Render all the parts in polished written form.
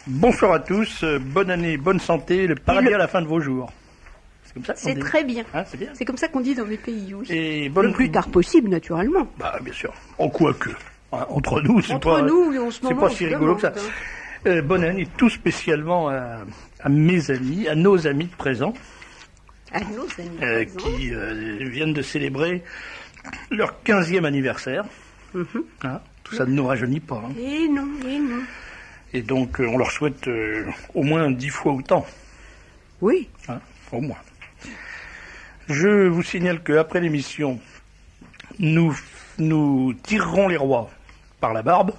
Bonsoir à tous, bonne année, bonne santé, le paradis à la fin de vos jours. C'est comme ça qu'on dit. C'est très bien. Hein, c'est bien. C'est comme ça qu'on dit dans les pays, oui. Et le plus tard possible, naturellement. Bah, bien sûr. En quoi que. Hein, entre nous, c'est pas... nous, en ce c'est moment, pas si rigolo que ça. Bonne année, tout spécialement à mes amis, à nos amis de présent. À nos amis de présent. Qui viennent de célébrer leur 15e anniversaire. Hein, tout ça ne nous rajeunit pas. Hein. Et non. Et donc, on leur souhaite au moins 10 fois autant. Oui. Hein, au moins. Je vous signale qu'après l'émission, nous tirerons les rois par la barbe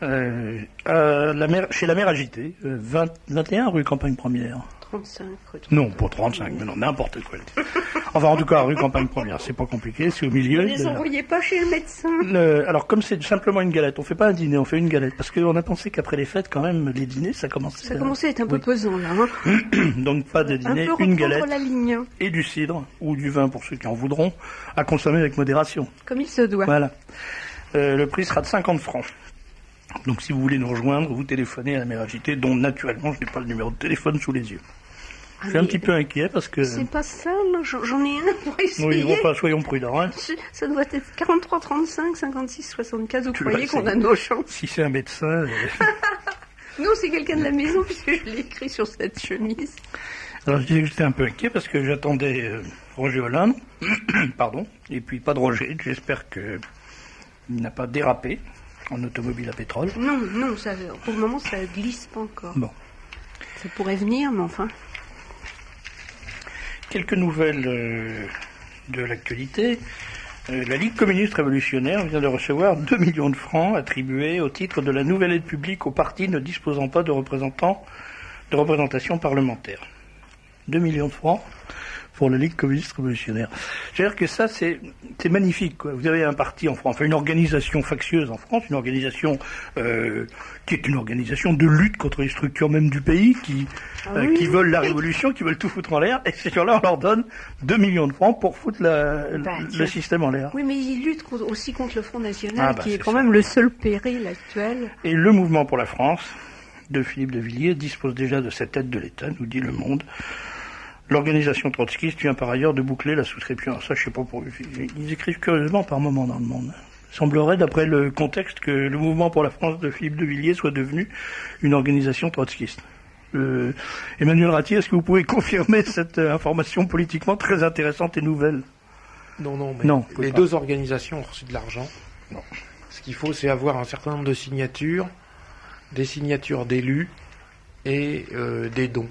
chez la mère agitée, 21 rue Campagne Première. 35 rue. Non, pas 35, mais non, n'importe quoi. Enfin, en tout cas, rue Campagne Première, c'est pas compliqué, c'est au milieu. Ne les envoyez pas chez le médecin. Alors, comme c'est simplement une galette, on fait pas un dîner, on fait une galette. Parce qu'on a pensé qu'après les fêtes, quand même, les dîners, ça commençait à être un peu pesant, là. Hein. Donc, pas de dîner, une galette. La ligne. Et du cidre, ou du vin pour ceux qui en voudront, à consommer avec modération. Comme il se doit. Voilà. Le prix sera de 50 francs. Donc, si vous voulez nous rejoindre, vous téléphonez à la mère agitée, dont, naturellement, je n'ai pas le numéro de téléphone sous les yeux. Je suis un petit peu inquiet parce que... C'est pas ça, là. J'en ai un pour essayer. Oui, enfin, soyons prudents. Hein. Ça doit être 43, 35, 56, 75. Vous croyez qu'on a nos chances? Si c'est un médecin... Non, c'est quelqu'un de la maison puisque je l'ai écrit sur cette chemise. Alors, je disais que j'étais un peu inquiet parce que j'attendais Roger Hollande. Pardon. Et puis, pas de Roger. J'espère qu'il n'a pas dérapé en automobile à pétrole. Non, ça, pour le moment, ça glisse pas encore. Bon. Ça pourrait venir, mais enfin... Quelques nouvelles de l'actualité. La Ligue communiste révolutionnaire vient de recevoir 2 millions de francs attribués au titre de la nouvelle aide publique aux partis ne disposant pas de représentation parlementaire. 2 millions de francs pour la Ligue communiste révolutionnaire. C'est-à-dire que ça, c'est magnifique, quoi. Vous avez un parti en France, enfin une organisation factieuse en France, une organisation qui est une organisation de lutte contre les structures même du pays, qui veulent la révolution, qui veulent tout foutre en l'air, et ces gens-là, on leur donne 2 millions de francs pour foutre le système en l'air. Oui, mais ils luttent aussi contre le Front National, qui est quand même le seul péril actuel. Et le Mouvement pour la France, de Philippe de Villiers, dispose déjà de cette aide de l'État, nous dit Le Monde. L'organisation trotskiste vient par ailleurs de boucler la souscription. Alors ça, je sais pas pour... Ils écrivent curieusement par moment dans Le Monde. Il semblerait, d'après le contexte, que le Mouvement pour la France de Philippe de Villiers soit devenu une organisation trotskiste. Emmanuel Ratier, est-ce que vous pouvez confirmer cette information politiquement très intéressante et nouvelle? Non, mais non, les deux organisations ont reçu de l'argent. Non. Ce qu'il faut, c'est avoir un certain nombre de signatures, des signatures d'élus et des dons.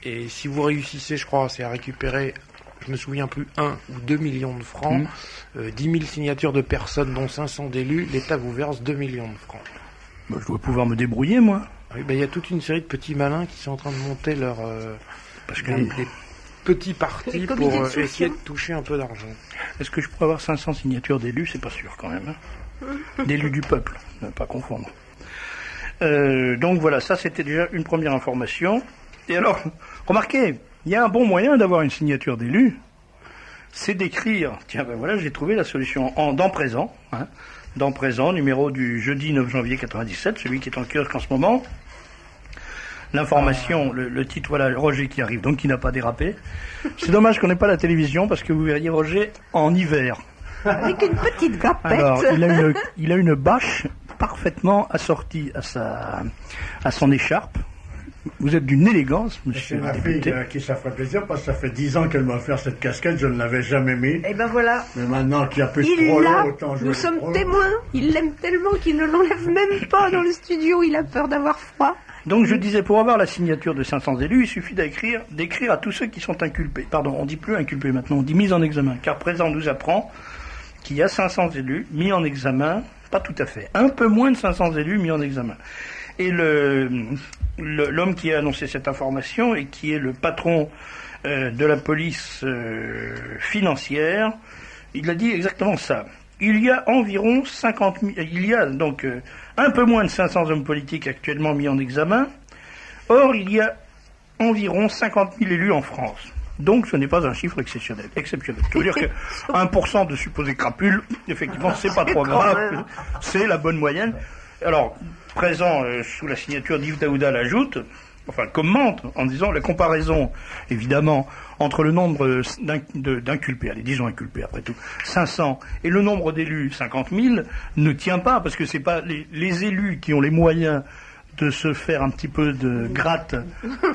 Et si vous réussissez, je crois, c'est à récupérer, je me souviens plus, 1 ou 2 millions de francs, 10 000 signatures de personnes, dont 500 d'élus, l'État vous verse 2 millions de francs. Bah, je dois pouvoir me débrouiller, moi. Oui, il y a toute une série de petits malins qui sont en train de monter des petits partis pour essayer de toucher un peu d'argent. Est-ce que je pourrais avoir 500 signatures d'élus? C'est pas sûr, quand même. Hein. D'élus du peuple, ne pas confondre. Donc voilà, ça c'était déjà une première information. Et alors, remarquez, il y a un bon moyen d'avoir une signature d'élu, c'est d'écrire, tiens ben voilà, j'ai trouvé la solution dans présent, hein, dans présent, numéro du jeudi 9 janvier 97, celui qui est en kiosque en ce moment. L'information, le titre, voilà, Roger qui arrive, donc qui n'a pas dérapé. C'est dommage qu'on n'ait pas la télévision, parce que vous verriez Roger en hiver. Avec une petite gapette. Alors, il a une bâche parfaitement assortie à son écharpe. Vous êtes d'une élégance, monsieur. C'est ma fille à qui ça ferait plaisir, parce que ça fait 10 ans qu'elle m'a offert cette casquette, je ne l'avais jamais mis. Et ben voilà. Mais maintenant qu'il n'y a plus de trop long, autant jouer. Nous sommes témoins. Il l'aime tellement qu'il ne l'enlève même pas dans le studio, il a peur d'avoir froid. Donc je disais, pour avoir la signature de 500 élus, il suffit d'écrire à tous ceux qui sont inculpés. Pardon, on dit plus inculpés maintenant, on dit mis en examen. Car présent nous apprend qu'il y a 500 élus mis en examen, pas tout à fait, un peu moins de 500 élus mis en examen. Et l'homme qui a annoncé cette information et qui est le patron de la police financière, il a dit exactement ça. Il y a environ 50 000, il y a donc un peu moins de 500 hommes politiques actuellement mis en examen. Or, il y a environ 50 000 élus en France. Donc ce n'est pas un chiffre exceptionnel. Ça veut dire que 1% de supposés crapules, effectivement, c'est pas trop grave. C'est la bonne moyenne. Alors, présent sous la signature d'Yves Daouda l'ajoute, enfin commente en disant la comparaison, évidemment, entre le nombre d'inculpés, allez, disons inculpés après tout, 500, et le nombre d'élus, 50 000, ne tient pas, parce que c'est pas les élus qui ont les moyens de se faire un petit peu de gratte,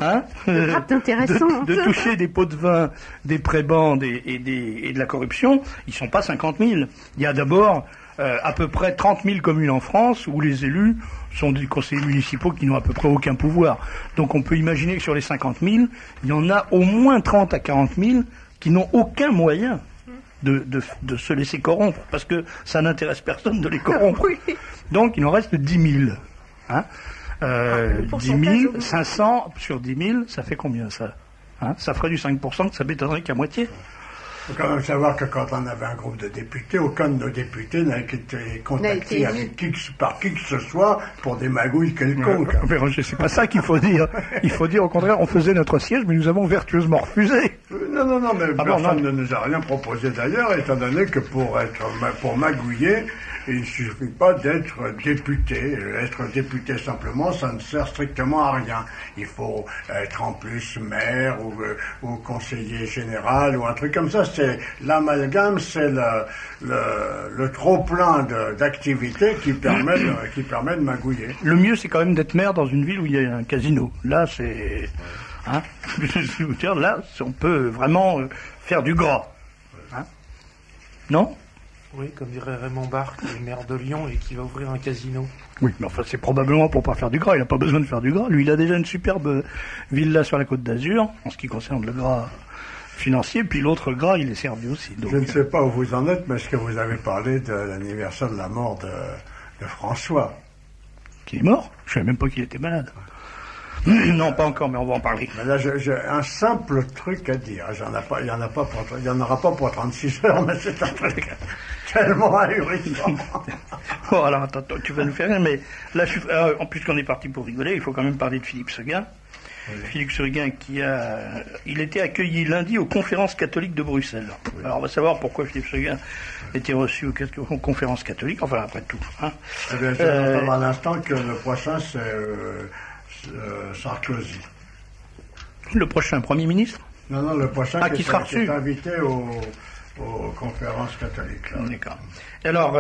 hein, gratte intéressante, de toucher des pots de vin, des prébendes et de la corruption, ils sont pas 50 000. Il y a d'abord à peu près 30 000 communes en France où les élus sont des conseillers municipaux qui n'ont à peu près aucun pouvoir. Donc on peut imaginer que sur les 50 000, il y en a au moins 30 à 40 000 qui n'ont aucun moyen de se laisser corrompre, parce que ça n'intéresse personne de les corrompre. Oui. Donc il en reste 10 000. Hein, 10 000, 500 sur 10 000, ça fait combien ça, hein? Ça ferait du 5%, ça m'étonnerait qu'à moitié. Il faut quand même savoir que quand on avait un groupe de députés, aucun de nos députés n'a été contacté par qui que ce soit pour des magouilles quelconques. Mais Roger, c'est pas ça qu'il faut dire. Il faut dire au contraire, on faisait notre siège, mais nous avons vertueusement refusé. Non, mais personne ne nous a rien proposé d'ailleurs, étant donné que pour magouiller, il ne suffit pas d'être député. Être député simplement, ça ne sert strictement à rien. Il faut être en plus maire ou conseiller général ou un truc comme ça. C'est l'amalgame, c'est le trop-plein d'activités qui permet de magouiller. Le mieux, c'est quand même d'être maire dans une ville où il y a un casino. Là, c'est... Hein, je veux dire, là, on peut vraiment faire du gras. Hein, non ? Oui, comme dirait Raymond Barre, qui est maire de Lyon et qui va ouvrir un casino. Oui, mais enfin, c'est probablement pour pas faire du gras. Il n'a pas besoin de faire du gras. Lui, il a déjà une superbe villa sur la Côte d'Azur, en ce qui concerne le gras financier, puis l'autre gras, il est servi aussi. Donc, je ne sais pas où vous en êtes, mais est-ce que vous avez parlé de l'anniversaire de la mort de François? Qui est mort? Je ne savais même pas qu'il était malade. Non, pas encore, mais on va en parler. Mais là, j'ai un simple truc à dire. Il n'y en aura pas pour 36 heures, mais c'est un truc tellement ahurissant. Bon, alors, attends, tu vas nous faire rire, mais là, puisqu'on est parti pour rigoler, il faut quand même parler de Philippe Séguin. Oui. Philippe Séguin il était accueilli lundi aux conférences catholiques de Bruxelles. Oui. Alors, on va savoir pourquoi Philippe Séguin était reçu aux conférences catholiques, enfin, après tout. Hein. Eh bien, je vais entendre à l'instant que le prochain, c'est Sarkozy. Le prochain Premier ministre? Non, le prochain qui sera reçu. Est invité aux conférences catholiques. Là. D'accord. Alors,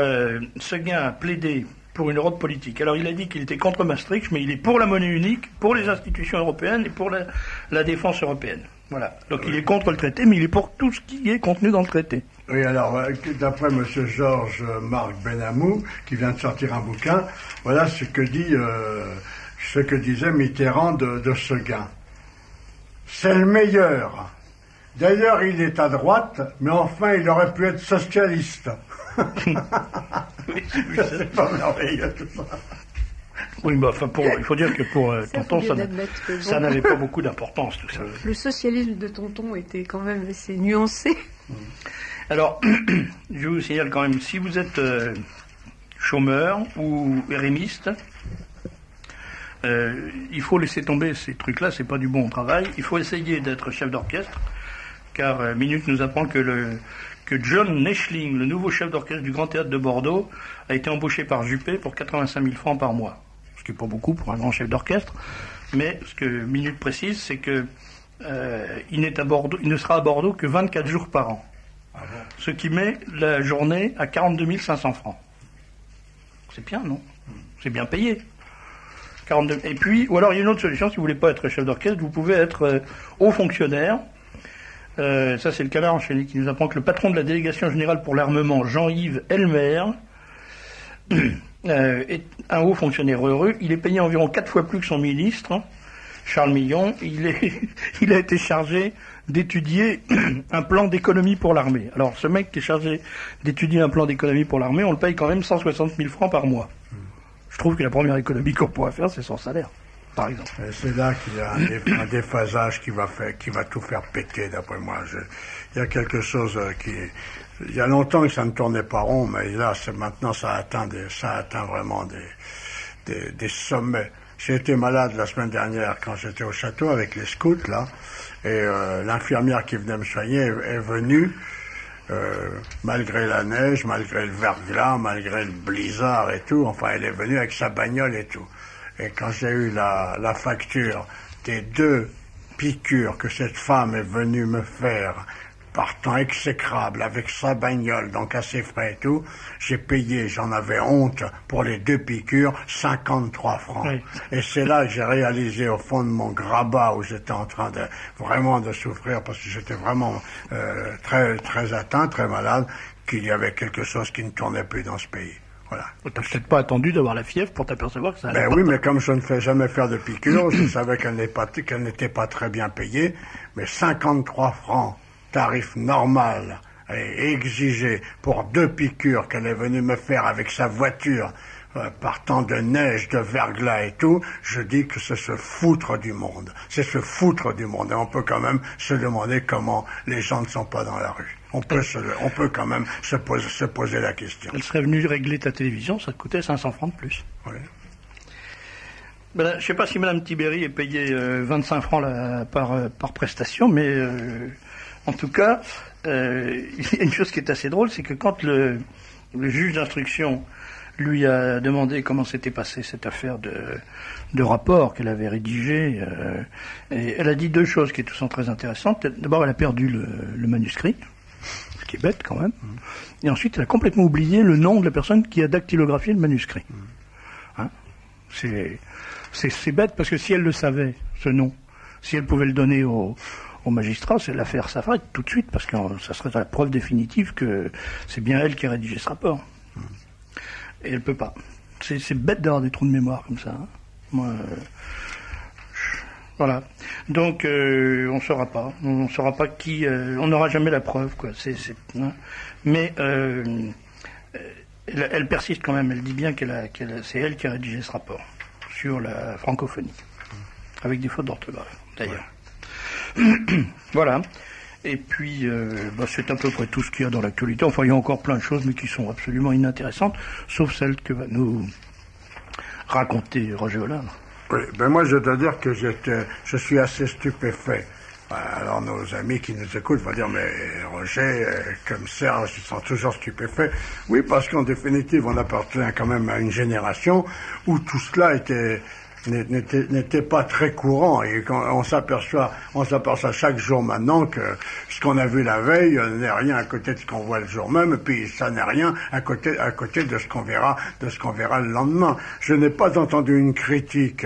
Séguin a plaidé pour une Europe politique. Alors, il a dit qu'il était contre Maastricht, mais il est pour la monnaie unique, pour les institutions européennes et pour la défense européenne. Voilà. Donc, il est contre le traité, mais il est pour tout ce qui est contenu dans le traité. Oui, alors, d'après M. Georges Marc Benamou, qui vient de sortir un bouquin, voilà ce que disait Mitterrand de Séguin. C'est le meilleur. D'ailleurs, il est à droite, mais enfin, il aurait pu être socialiste. C'est pas merveilleux, tout ça. Oui, mais enfin, il faut dire que pour Tonton, ça n'avait pas beaucoup d'importance, tout ça. Le socialisme de Tonton était quand même assez nuancé. Alors, je vous signale quand même, si vous êtes chômeur ou RMiste, il faut laisser tomber ces trucs-là, c'est pas du bon travail. Il faut essayer d'être chef d'orchestre, car Minute nous apprend que John Neschling, le nouveau chef d'orchestre du Grand Théâtre de Bordeaux, a été embauché par Juppé pour 85 000 francs par mois. Ce qui n'est pas beaucoup pour un grand chef d'orchestre, mais ce que Minute précise, c'est que il ne sera à Bordeaux que 24 jours par an. Ah bon. Ce qui met la journée à 42 500 francs. C'est bien, non? C'est bien payé. 42. Et puis, ou alors il y a une autre solution, si vous ne voulez pas être chef d'orchestre, vous pouvez être haut fonctionnaire. Ça, c'est le canard enchaîné qui nous apprend que le patron de la délégation générale pour l'armement, Jean-Yves Elmer, est un haut fonctionnaire heureux. Il est payé environ 4 fois plus que son ministre, Charles Millon. Il a été chargé d'étudier un plan d'économie pour l'armée. Alors, ce mec qui est chargé d'étudier un plan d'économie pour l'armée, on le paye quand même 160 000 francs par mois. Je trouve que la première économie qu'on pourra faire, c'est son salaire, par exemple. Et c'est là qu'il y a un déphasage qui va tout faire péter, d'après moi. Il y a quelque chose il y a longtemps que ça ne tournait pas rond, mais là, maintenant, ça atteint vraiment des sommets. J'ai été malade la semaine dernière quand j'étais au château avec les scouts, là, et l'infirmière qui venait me soigner est venue, malgré la neige, malgré le verglas, malgré le blizzard et tout, enfin elle est venue avec sa bagnole et tout. Et quand j'ai eu la facture des 2 piqûres que cette femme est venue me faire, par temps exécrable, avec sa bagnole, donc à ses frais et tout, j'ai payé, j'en avais honte, pour les 2 piqûres, 53 francs. Oui. Et c'est là que j'ai réalisé au fond de mon grabat, où j'étais en train vraiment de souffrir, parce que j'étais vraiment très, très atteint, très malade, qu'il y avait quelque chose qui ne tournait plus dans ce pays. Voilà. T'as peut-être pas attendu d'avoir la fièvre pour t'apercevoir que ça allait pas. Oui, mais comme je ne fais jamais faire de piqûres, je savais qu'elle n'était pas très bien payée, mais 53 francs, tarif normal et exigé pour 2 piqûres qu'elle est venue me faire avec sa voiture, par temps de neige, de verglas et tout, je dis que c'est se foutre du monde. C'est se foutre du monde. Et on peut quand même se demander comment les gens ne sont pas dans la rue. On peut quand même se poser la question. Elle serait venue régler ta télévision, ça te coûtait 500 francs de plus. Oui. Ben, je ne sais pas si Mme Tibéri est payée 25 francs par prestation, mais en tout cas, il y a une chose qui est assez drôle, c'est que quand le juge d'instruction lui a demandé comment s'était passée cette affaire de rapport qu'elle avait rédigé, et elle a dit 2 choses qui sont très intéressantes. D'abord, elle a perdu le manuscrit, ce qui est bête quand même, et ensuite elle a complètement oublié le nom de la personne qui a dactylographié le manuscrit. Hein, c'est bête, parce que si elle le savait, ce nom, si elle pouvait le donner au magistrat, c'est l'affaire s'arrête tout de suite, parce que ça serait la preuve définitive que c'est bien elle qui a rédigé ce rapport. Et elle peut pas. C'est bête d'avoir des trous de mémoire comme ça. Hein. Moi, voilà. Donc, on saura pas. On saura pas qui. On n'aura jamais la preuve, quoi. Hein. Mais elle persiste quand même. Elle dit bien c'est elle qui a rédigé ce rapport sur la francophonie, avec des fautes d'orthographe, d'ailleurs. Ouais. Voilà. Et puis, c'est à peu près tout ce qu'il y a dans l'actualité. Enfin, il y a encore plein de choses, mais qui sont absolument inintéressantes, sauf celle que va nous raconter Roger Hollande. Oui, moi, je dois dire que je suis assez stupéfait. Alors, nos amis qui nous écoutent vont dire, mais Roger, comme Serge, ils sont toujours stupéfaits. Oui, parce qu'en définitive, on appartient quand même à une génération où tout cela n'était pas très courant, et quand on s'aperçoit chaque jour maintenant que ce qu'on a vu la veille n'est rien à côté de ce qu'on voit le jour même, et puis ça n'est rien à côté de ce qu'on verra le lendemain. Je n'ai pas entendu une critique,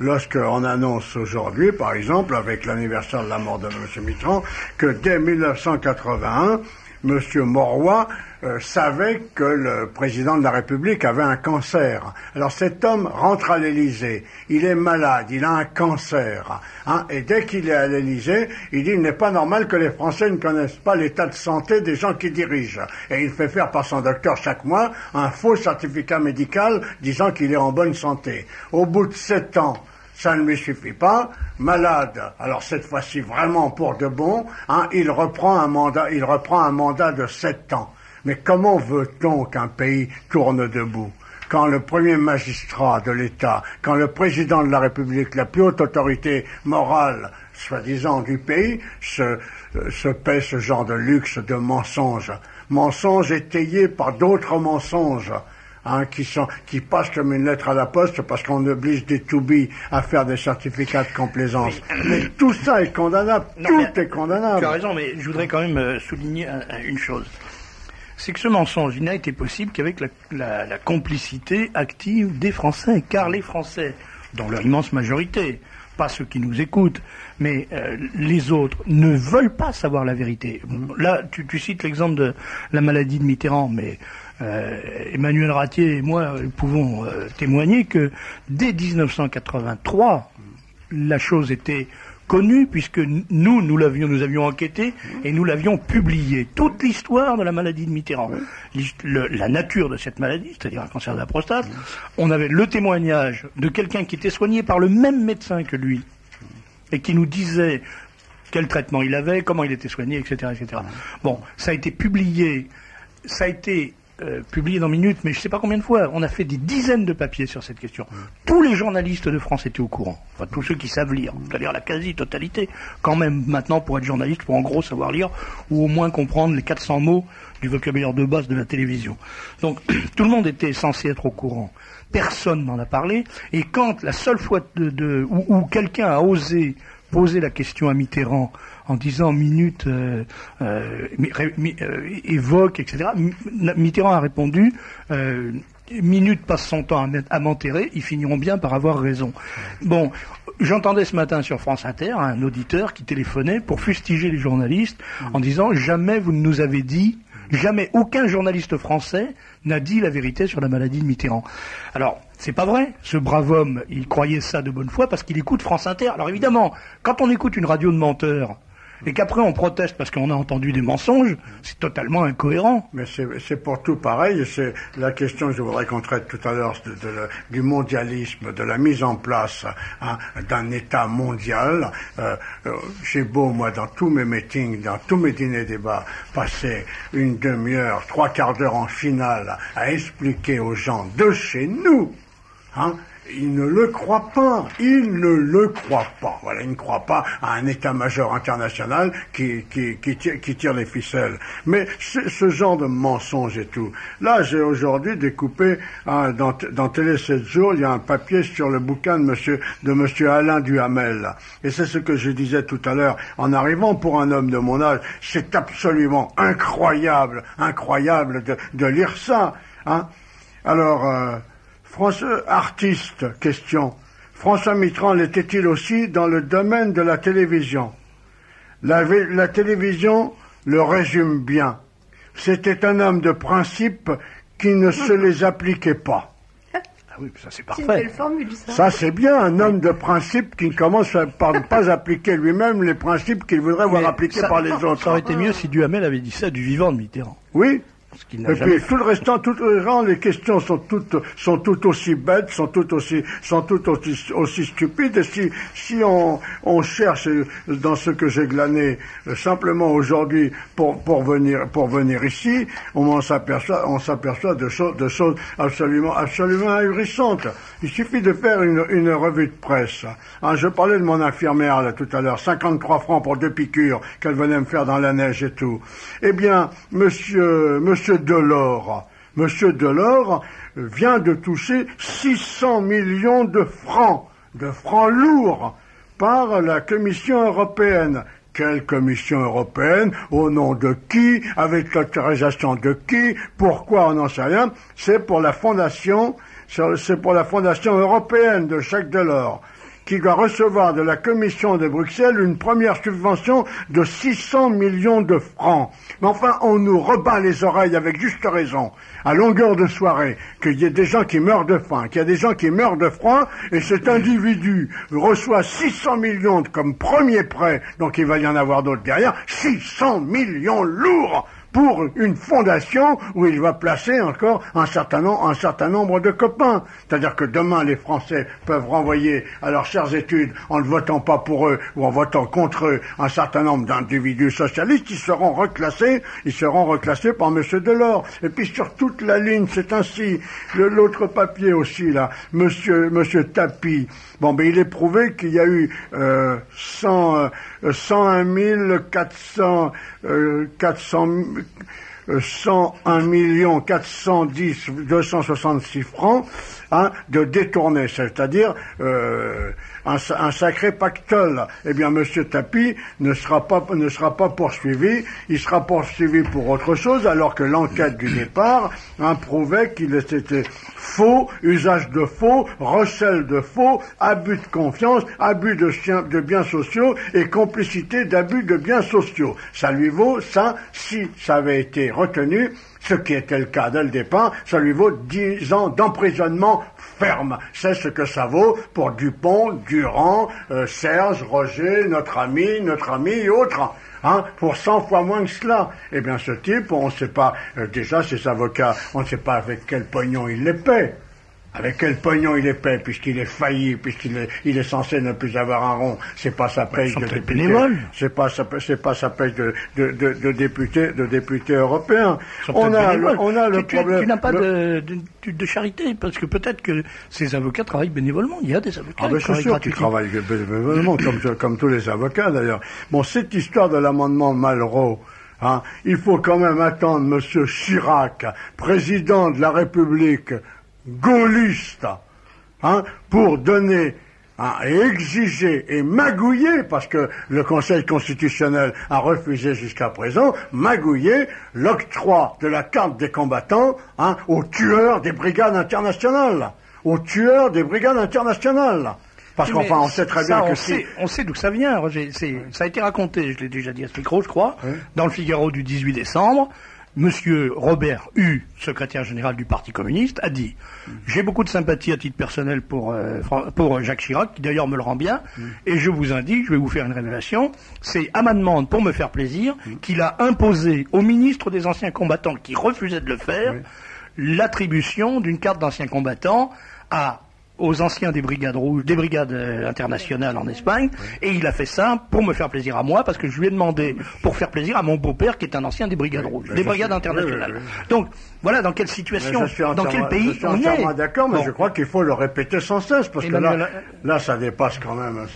lorsqu'on annonce aujourd'hui, par exemple, avec l'anniversaire de la mort de M. Mitterrand, que dès 1981, M. Mauroy savait que le président de la République avait un cancer. Alors cet homme rentre à l'Élysée, il est malade, il a un cancer, et dès qu'il est à l'Élysée, il dit il n'est pas normal que les Français ne connaissent pas l'état de santé des gens qui dirigent. Et il fait faire par son docteur chaque mois un faux certificat médical disant qu'il est en bonne santé. Au bout de 7 ans, ça ne lui suffit pas, malade, alors cette fois-ci vraiment pour de bon, il reprend un mandat de 7 ans. Mais comment veut-on qu'un pays tourne debout quand le premier magistrat de l'État, quand le président de la République, la plus haute autorité morale, soi-disant, du pays, se paie ce genre de luxe, de mensonges étayés par d'autres mensonges, qui passent comme une lettre à la poste parce qu'on oblige des to-be à faire des certificats de complaisance. Oui. Mais tout ça est condamnable, tout est condamnable. Tu as raison, mais je voudrais quand même souligner une chose. C'est que ce mensonge, il n'a été possible qu'avec la complicité active des Français, car les Français, dans leur immense majorité, pas ceux qui nous écoutent, mais les autres ne veulent pas savoir la vérité. Là, tu cites l'exemple de la maladie de Mitterrand, mais Emmanuel Ratier et moi pouvons témoigner que dès 1983, la chose était connue, puisque nous avions enquêté et nous l'avions publié. Toute l'histoire de la maladie de Mitterrand, la nature de cette maladie, c'est-à-dire un cancer de la prostate, on avait le témoignage de quelqu'un qui était soigné par le même médecin que lui et qui nous disait quel traitement il avait, comment il était soigné, etc., etc. Bon, ça a été publié, ça a été publié dans Minutes, mais je ne sais pas combien de fois, on a fait des dizaines de papiers sur cette question. Tous les journalistes de France étaient au courant, enfin tous ceux qui savent lire, c'est-à-dire la quasi-totalité, quand même maintenant pour être journaliste, pour en gros savoir lire, ou au moins comprendre les 400 mots du vocabulaire de base de la télévision. Donc tout le monde était censé être au courant. Personne n'en a parlé, et quand la seule fois où quelqu'un a osé poser la question à Mitterrand en disant Minutes évoque, etc. Mitterrand a répondu Minutes passe son temps à m'enterrer, ils finiront bien par avoir raison. Bon, j'entendais ce matin sur France Inter un auditeur qui téléphonait pour fustiger les journalistes en disant jamais vous ne nous avez dit, jamais aucun journaliste français n'a dit la vérité sur la maladie de Mitterrand. Alors, c'est pas vrai. Ce brave homme, il croyait ça de bonne foi parce qu'il écoute France Inter. Alors évidemment, quand on écoute une radio de menteurs, et qu'après on proteste parce qu'on a entendu des mensonges, c'est totalement incohérent. Mais c'est pour tout pareil, c'est la question que je voudrais qu'on traite tout à l'heure du mondialisme, de la mise en place d'un État mondial. J'ai beau, moi, dans tous mes meetings, dans tous mes dîners-débats, passer une demi-heure, 3/4 d'heure en finale à expliquer aux gens de chez nous, ils ne le croient pas. Ils ne le croient pas. Voilà, ils ne croient pas à un état-major international qui tire les ficelles. Mais ce genre de mensonges et tout. Là, j'ai aujourd'hui découpé dans Télé 7 jours, il y a un papier sur le bouquin de monsieur Alain Duhamel. Et c'est ce que je disais tout à l'heure. En arrivant pour un homme de mon âge, c'est absolument incroyable de lire ça. Alors, François, artiste, question. François Mitterrand l'était-il aussi dans le domaine de la télévision? La télévision le résume bien. C'était un homme de principe qui ne se les appliquait pas. Ah oui, ça c'est parfait. C'est une belle formule, ça. Ça c'est bien, un homme de principe qui commence par ne pas appliquer lui-même les principes qu'il voudrait voir appliqués par les autres. Ça aurait été mieux si Duhamel avait dit ça du vivant de Mitterrand. Oui. Et puis tout le restant, les questions sont toutes aussi bêtes, sont toutes aussi stupides. Et si on cherche dans ce que j'ai glané simplement aujourd'hui pour venir ici, on s'aperçoit de choses absolument ahurissantes. Il suffit de faire une revue de presse. Je parlais de mon infirmière là tout à l'heure, 53 francs pour 2 piqûres qu'elle venait me faire dans la neige et tout. Eh bien, Monsieur Delors vient de toucher 600 millions de francs lourds par la Commission européenne. Quelle Commission européenne? Au nom de qui? Avec l'autorisation de qui? Pourquoi? On n'en sait rien. C'est pour la fondation européenne de Jacques Delors, qui doit recevoir de la Commission de Bruxelles une première subvention de 600 millions de francs. Mais enfin, on nous rebat les oreilles avec juste raison, à longueur de soirée, qu'il y ait des gens qui meurent de faim, qu'il y a des gens qui meurent de froid, et cet individu reçoit 600 millions comme premier prêt, donc il va y en avoir d'autres derrière, 600 millions lourds pour une fondation où il va placer encore un certain nombre de copains. C'est-à-dire que demain, les Français peuvent renvoyer à leurs chères études, en ne votant pas pour eux ou en votant contre eux, un certain nombre d'individus socialistes. Ils seront reclassés par M. Delors. Et puis sur toute la ligne, c'est ainsi. L'autre papier aussi, là, Monsieur Tapie. Bon, ben il est prouvé qu'il y a eu 101 410 266 francs de détournés, c'est-à-dire un sacré pactole. Eh bien, Monsieur Tapie ne sera pas poursuivi. Il sera poursuivi pour autre chose, alors que l'enquête du départ prouvait qu'il était faux, usage de faux, recel de faux, abus de confiance, abus de biens sociaux et complicité d'abus de biens sociaux. Ça lui vaut ça, si ça avait été retenu, ce qui était le cas dès le départ, ça lui vaut 10 ans d'emprisonnement ferme. C'est ce que ça vaut pour Dupont, Durand, Serge, Roger, notre ami et autres. Pour 100 fois moins que cela. Eh bien, ce type, on ne sait pas, déjà, ses avocats, on ne sait pas avec quel pognon il les paie. avec quel pognon il est paie, puisqu'il est failli, il est censé ne plus avoir un rond. C'est pas sa paye de député. Bénévole. C'est pas sa paye de député européen. On a le problème. Tu n'as pas de charité, parce que peut-être que ces avocats travaillent bénévolement. Il y a des avocats qui travaillent gratuitement. Qui travaillent bénévolement, comme tous les avocats d'ailleurs. Bon, cette histoire de l'amendement Malraux, hein, il faut quand même attendre Monsieur Chirac, président de la République gaulliste, hein, pour donner, hein, et exiger et magouiller, parce que le Conseil constitutionnel a refusé jusqu'à présent, magouiller l'octroi de la carte des combattants, hein, aux tueurs des brigades internationales. Aux tueurs des brigades internationales. Parce qu'enfin, on sait très bien que on sait d'où ça vient, Roger. Ça a été raconté, je l'ai déjà dit à ce micro, je crois, dans le Figaro du 18 décembre. Monsieur Robert Hue, secrétaire général du Parti communiste, a dit « J'ai beaucoup de sympathie à titre personnel pour Jacques Chirac, qui d'ailleurs me le rend bien, et je vous indique, je vais vous faire une révélation, c'est à ma demande, pour me faire plaisir, qu'il a imposé au ministre des Anciens Combattants, qui refusait de le faire, l'attribution d'une carte d'ancien combattant aux anciens des brigades rouges, des brigades internationales en Espagne, et il a fait ça pour me faire plaisir à moi, parce que je lui ai demandé pour faire plaisir à mon beau-père qui est un ancien des brigades rouges, des brigades internationales. Donc voilà dans quelle situation, dans quel pays on est. Je suis d'accord, mais je crois qu'il faut le répéter sans cesse, parce que là ça dépasse quand même,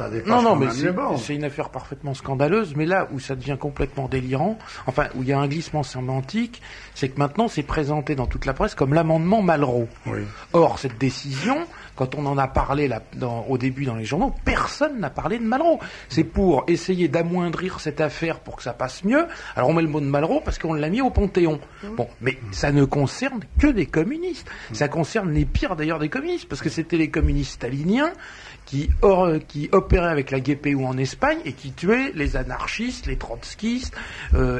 c'est une affaire parfaitement scandaleuse, mais là où ça devient complètement délirant, enfin où il y a un glissement sémantique, c'est que maintenant c'est présenté dans toute la presse comme l'amendement Malraux. Oui. Or cette décision, quand on en a parlé au début dans les journaux, personne n'a parlé de Malraux. C'est pour essayer d'amoindrir cette affaire pour que ça passe mieux. Alors on met le mot de Malraux parce qu'on l'a mis au Panthéon. Bon, mais ça ne concerne que des communistes. Ça concerne les pires d'ailleurs des communistes, parce que c'était les communistes staliniens qui opéraient avec la GPU en Espagne et qui tuaient les anarchistes, les trotskistes,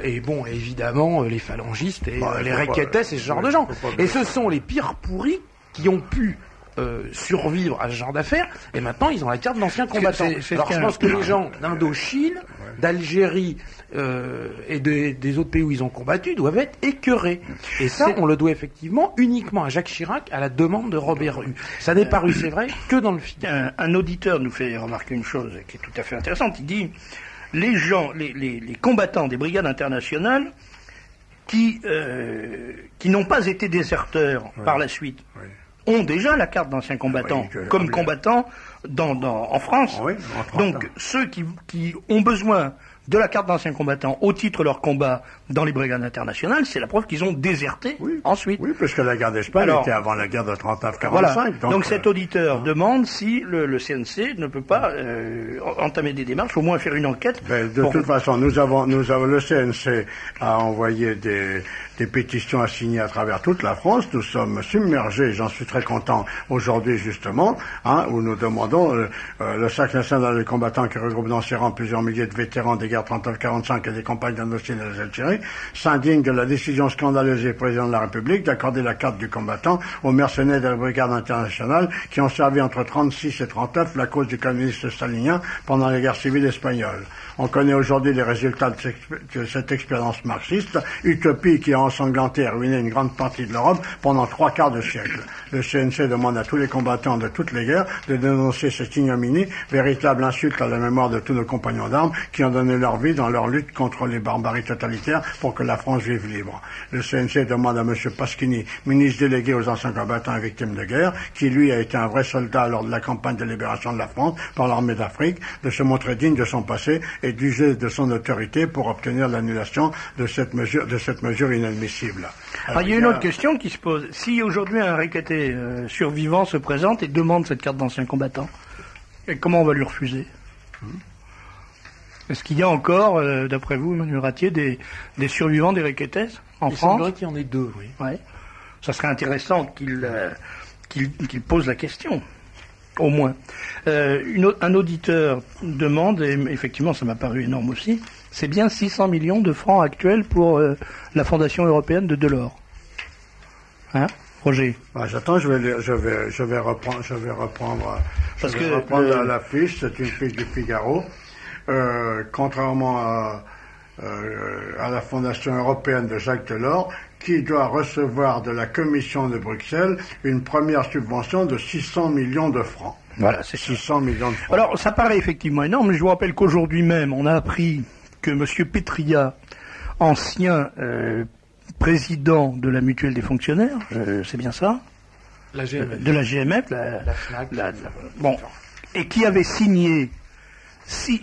et bon, évidemment, les phalangistes et les requêtes et ce genre de gens. Et ce sont les pires pourris qui ont pu survivre à ce genre d'affaires, et maintenant ils ont la carte d'anciens combattants. Alors je pense que les gens d'Indochine, d'Algérie et des autres pays où ils ont combattu doivent être écœurés. Et ça, on le doit effectivement uniquement à Jacques Chirac, à la demande de Robert Hue. Ça n'est paru, c'est vrai, que dans le film. Un auditeur nous fait remarquer une chose qui est tout à fait intéressante. Il dit les combattants des brigades internationales qui n'ont pas été déserteurs par la suite ont déjà la carte d'ancien combattant, comme combattant en France. Oui, donc ceux qui ont besoin de la carte d'ancien combattant au titre de leur combat dans les brigades internationales, c'est la preuve qu'ils ont déserté ensuite. Oui, parce que la guerre d'Espagne était avant la guerre de 39-45. Voilà. Donc cet auditeur demande si le CNC ne peut pas entamer des démarches, au moins faire une enquête. De toute façon, nous avons le CNC a envoyé des pétitions à signer à travers toute la France. Nous sommes submergés, j'en suis très content aujourd'hui justement, où nous demandons le Cercle national des combattants qui regroupe dans ses rangs plusieurs milliers de vétérans des guerres 39-45 et des campagnes d'Indochine et d'Algérie, s'indigne de la décision scandaleuse du président de la République d'accorder la carte du combattant aux mercenaires des brigades internationales qui ont servi entre 36 et 39 la cause du communisme stalinien pendant les guerres civiles espagnoles. On connaît aujourd'hui les résultats de cette expérience marxiste, utopie qui a ensanglanté et ruiné une grande partie de l'Europe pendant 3/4 de siècle. Le CNC demande à tous les combattants de toutes les guerres de dénoncer cette ignominie, véritable insulte à la mémoire de tous nos compagnons d'armes qui ont donné leur vie dans leur lutte contre les barbaries totalitaires pour que la France vive libre. Le CNC demande à M. Pasquini, ministre délégué aux anciens combattants et victimes de guerre, qui lui a été un vrai soldat lors de la campagne de libération de la France par l'armée d'Afrique, de se montrer digne de son passé et d'user de son autorité pour obtenir l'annulation de cette mesure inadmissible. Alors, il y a une autre question qui se pose. Si aujourd'hui un requêté survivant se présente et demande cette carte d'ancien combattant, comment on va lui refuser? Est-ce qu'il y a encore, d'après vous, Emmanuel Ratier, des survivants des requêtés en France? Il semblerait qu'il y en ait 2, oui. Ouais. Ça serait intéressant qu'il pose la question. Au moins. Un auditeur demande, et effectivement ça m'a paru énorme aussi, c'est bien 600 millions de francs actuels pour la Fondation européenne de Delors. Hein, Roger? J'attends, je vais reprendre la fiche, c'est une fiche du Figaro. Contrairement à la Fondation européenne de Jacques Delors, qui doit recevoir de la Commission de Bruxelles une première subvention de 600 millions de francs. Voilà, c'est 600 millions de francs. Alors, ça paraît effectivement énorme, mais je vous rappelle qu'aujourd'hui même, on a appris que M. Petria, ancien président de la Mutuelle des fonctionnaires, c'est bien ça ? La GMF. De la GMF, la FNAC. Bon, et qui avait signé,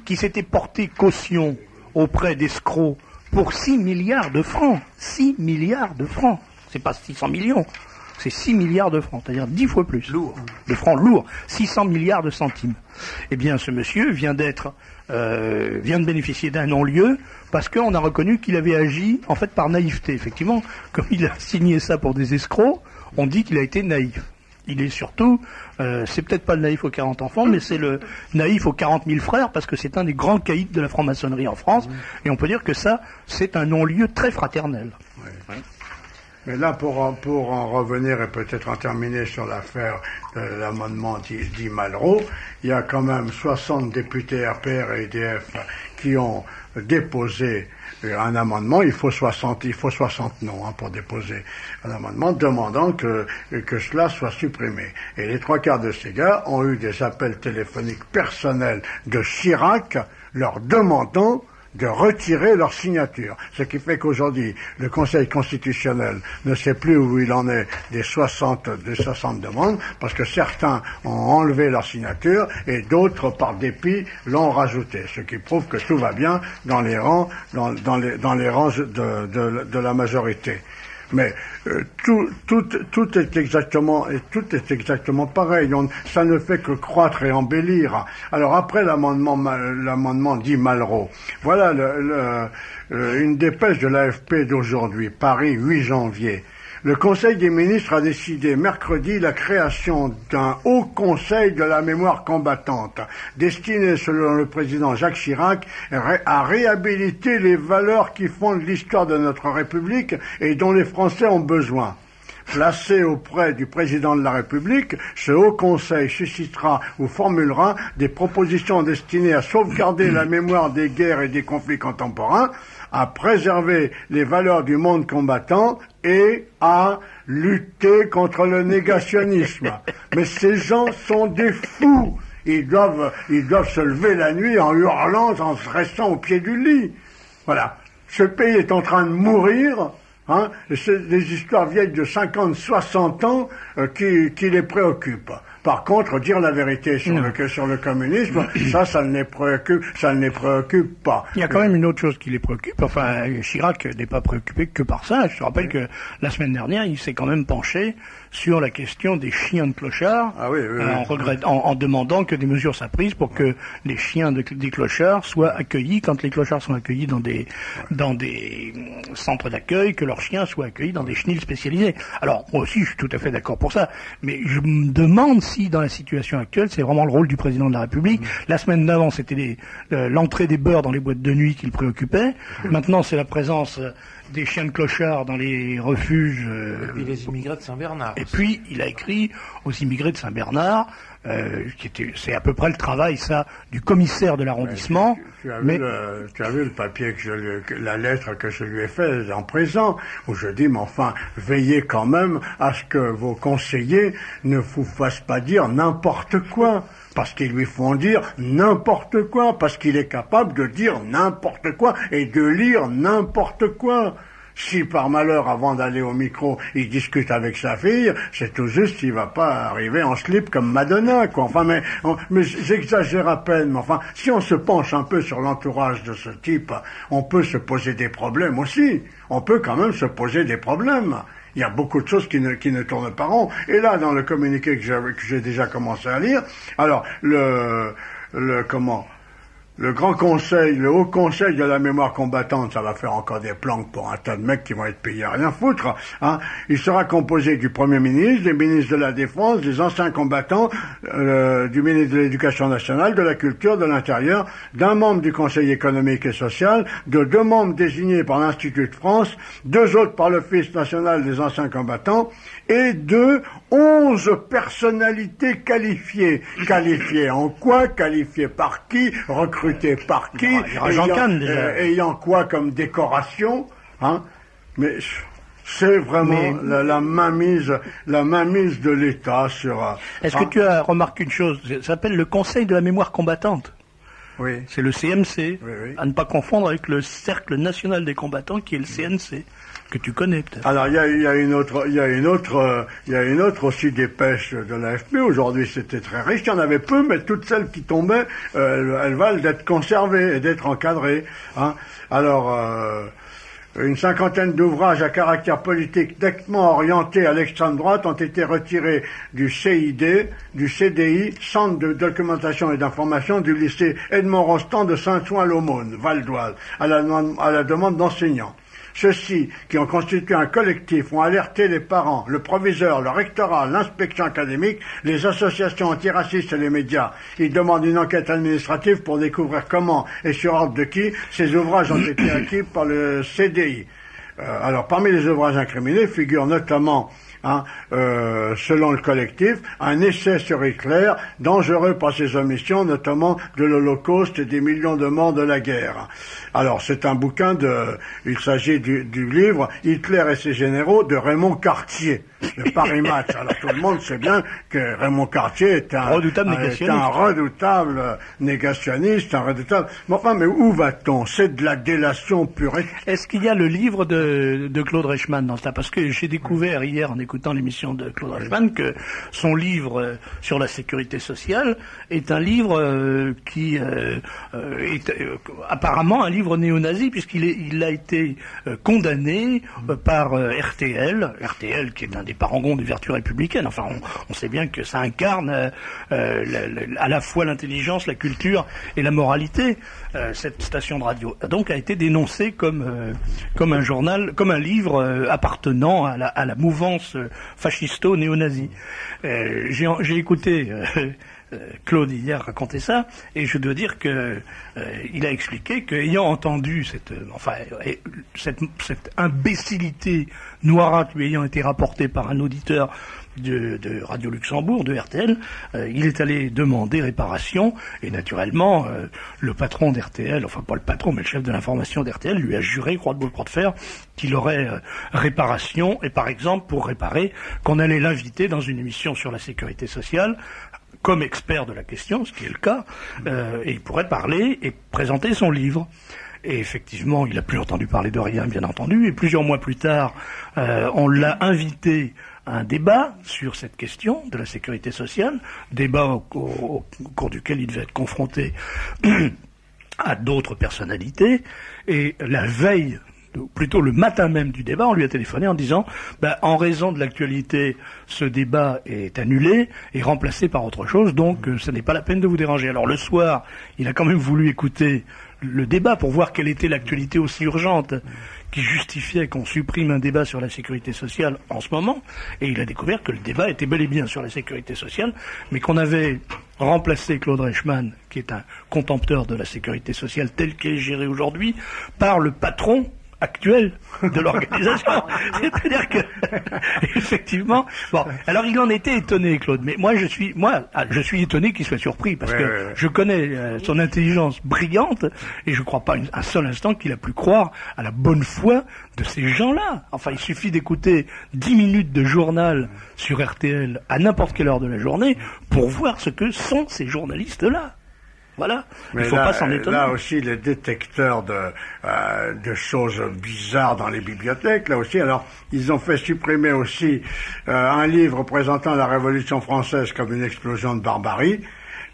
qui s'était porté caution auprès d'escrocs pour 6 milliards de francs. 6 milliards de francs. C'est pas 600 millions. C'est 6 milliards de francs, c'est-à-dire 10 fois plus. Lourd. De francs lourds. 600 milliards de centimes. Eh bien, ce monsieur vient de bénéficier d'un non-lieu parce qu'on a reconnu qu'il avait agi, en fait, par naïveté. Effectivement, comme il a signé ça pour des escrocs, on dit qu'il a été naïf. Il est surtout, c'est peut-être pas le naïf aux 40 enfants, mais c'est le naïf aux 40 000 frères, parce que c'est un des grands caïds de la franc-maçonnerie en France, et on peut dire que ça, c'est un non-lieu très fraternel. Oui. Oui. Mais là, pour en revenir et peut-être en terminer sur l'affaire de l'amendement dit Malraux, il y a quand même 60 députés RPR et EDF qui ont déposé un amendement. Il faut 60 noms pour déposer un amendement demandant que cela soit supprimé. Et les 3/4 de ces gars ont eu des appels téléphoniques personnels de Chirac leur demandant de retirer leur signature. Ce qui fait qu'aujourd'hui, le Conseil constitutionnel ne sait plus où il en est des 60 demandes, parce que certains ont enlevé leur signature et d'autres, par dépit, l'ont rajouté. Ce qui prouve que tout va bien dans les rangs, dans les rangs de la majorité. Mais tout est exactement pareil. Ça ne fait que croître et embellir. Alors après l'amendement dit Malraux, voilà une dépêche de l'AFP d'aujourd'hui, Paris, 8 janvier. Le Conseil des ministres a décidé mercredi la création d'un haut conseil de la mémoire combattante, destiné, selon le président Jacques Chirac, à réhabiliter les valeurs qui fondent l'histoire de notre République et dont les Français ont besoin. Placé auprès du président de la République, ce haut conseil suscitera ou formulera des propositions destinées à sauvegarder la mémoire des guerres et des conflits contemporains, à préserver les valeurs du monde combattant et à lutter contre le négationnisme. Mais ces gens sont des fous. Ils doivent se lever la nuit en hurlant, en se restant au pied du lit. Voilà. Ce pays est en train de mourir. Hein, c'est des histoires vieilles de 50, 60 ans qui les préoccupent. Par contre, dire la vérité sur le communisme, ça ne les préoccupe pas. Il y a quand même une autre chose qui les préoccupe. Enfin, Chirac n'est pas préoccupé que par ça. Je te rappelle que la semaine dernière, il s'est quand même penché sur la question des chiens de clochards, en demandant que des mesures soient prises pour que les chiens des clochards soient accueillis, quand les clochards sont accueillis dans des centres d'accueil, que leurs chiens soient accueillis dans des chenils spécialisés. Alors, moi aussi, je suis tout à fait d'accord pour ça, mais je me demande si, dans la situation actuelle, c'est vraiment le rôle du président de la République. La semaine d'avant, c'était l'entrée des beurs dans les boîtes de nuit qui le préoccupait. Maintenant, c'est la présence des chiens de clochards dans les refuges. Et puis les immigrés de Saint-Bernard. Et puis, il a écrit aux immigrés de Saint-Bernard, c'est à peu près le travail, ça, du commissaire de l'arrondissement. Tu as vu le papier la lettre que je lui ai faite en présent, où je dis, mais enfin, veillez quand même à ce que vos conseillers ne vous fassent pas dire n'importe quoi. Parce qu'ils lui font dire n'importe quoi, parce qu'il est capable de dire n'importe quoi et de lire n'importe quoi. Si par malheur, avant d'aller au micro, il discute avec sa fille, c'est tout juste qu'il va pas arriver en slip comme Madonna, quoi. Enfin, mais j'exagère à peine, mais enfin, si on se penche un peu sur l'entourage de ce type, on peut se poser des problèmes aussi. On peut quand même se poser des problèmes. Il y a beaucoup de choses qui ne tournent pas rond. Et là, dans le communiqué que j'ai déjà commencé à lire, alors, le Grand Conseil, le Haut Conseil de la mémoire combattante, ça va faire encore des planques pour un tas de mecs qui vont être payés à rien foutre. Hein. Il sera composé du Premier ministre, des ministres de la Défense, des anciens combattants, du ministre de l'Éducation nationale, de la Culture, de l'Intérieur, d'un membre du Conseil économique et social, de 2 membres désignés par l'Institut de France, 2 autres par l'Office national des anciens combattants, et de 11 personnalités qualifiées. Qualifiées en quoi? Qualifiées par qui? Recrutées par qui? Ayant quoi comme décoration? Hein? Mais C'est vraiment la mainmise de l'État sur... Est-ce que tu as remarqué une chose? Ça s'appelle le Conseil de la mémoire combattante. Oui. C'est le CMC, oui. À ne pas confondre avec le Cercle national des combattants qui est le CNC, que tu connais peut-être. Alors il y a une autre aussi dépêche de l'AFP. Aujourd'hui c'était très riche, il y en avait peu, mais toutes celles qui tombaient, elles valent d'être conservées et d'être encadrées. Hein. Alors une cinquantaine d'ouvrages à caractère politique nettement orientés à l'extrême droite ont été retirés du CID, du CDI, Centre de documentation et d'information du lycée Edmond Rostand de Saint-Ouen-l'Aumône, Val d'Oise, à la demande d'enseignants. Ceux-ci, qui ont constitué un collectif, ont alerté les parents, le proviseur, le rectorat, l'inspection académique, les associations antiracistes et les médias. Ils demandent une enquête administrative pour découvrir comment et sur ordre de qui ces ouvrages ont été acquis par le CDI. Alors, parmi les ouvrages incriminés figurent notamment, selon le collectif, un essai sur Hitler, dangereux par ses omissions, notamment de l'Holocauste et des millions de morts de la guerre. Alors, c'est un bouquin il s'agit du livre Hitler et ses généraux de Raymond Cartier, de Paris Match. Alors, tout le monde sait bien que Raymond Cartier est un redoutable négationniste, mais où va-t-on? C'est de la délation pure. Est-ce qu'il y a le livre de Claude Reichmann dans ça? Parce que j'ai découvert hier, en écoutant l'émission de Claude Reichmann, que son livre sur la sécurité sociale est un livre qui est apparemment un livre néo-nazi, puisqu'il a été condamné par RTL qui est un des parangons des vertus républicaines. Enfin, on sait bien que ça incarne à la fois l'intelligence, la culture et la moralité. Cette station de radio donc a été dénoncée comme un journal, comme un livre appartenant à la mouvance fascisto-néo-nazie. J'ai écouté Claude hier raconter ça, et je dois dire que il a expliqué qu'ayant entendu cette imbécilité noirâtre lui ayant été rapportée par un auditeur de Radio Luxembourg, de RTL, il est allé demander réparation, et naturellement le patron d'RTL, enfin pas le patron mais le chef de l'information d'RTL lui a juré, croix de bois, croix de fer, qu'il aurait réparation, et par exemple pour réparer, qu'on allait l'inviter dans une émission sur la sécurité sociale comme expert de la question, ce qui est le cas, et il pourrait parler et présenter son livre. Et effectivement, il n'a plus entendu parler de rien, bien entendu, et plusieurs mois plus tard, on l'a invité à un débat sur cette question de la sécurité sociale, débat au cours duquel il devait être confronté à d'autres personnalités, et la veille, plutôt le matin même du débat, on lui a téléphoné en disant en raison de l'actualité, ce débat est annulé et remplacé par autre chose, donc ce n'est pas la peine de vous déranger. Alors le soir, il a quand même voulu écouter le débat pour voir quelle était l'actualité aussi urgente qui justifiait qu'on supprime un débat sur la sécurité sociale en ce moment, et il a découvert que le débat était bel et bien sur la sécurité sociale, mais qu'on avait remplacé Claude Reichmann, qui est un contempteur de la sécurité sociale telle qu'elle est gérée aujourd'hui, par le patron actuel de l'organisation. C'est-à-dire que, effectivement, bon, alors il en était étonné, Claude, mais moi je suis étonné qu'il soit surpris, parce que je connais son intelligence brillante, et je ne crois pas un seul instant qu'il a pu croire à la bonne foi de ces gens-là. Enfin, il suffit d'écouter 10 minutes de journal sur RTL à n'importe quelle heure de la journée pour voir ce que sont ces journalistes-là. Voilà, il ne faut pas s'en étonner. Là aussi, les détecteurs de choses bizarres dans les bibliothèques, là aussi, alors, ils ont fait supprimer aussi un livre présentant la Révolution française comme une explosion de barbarie,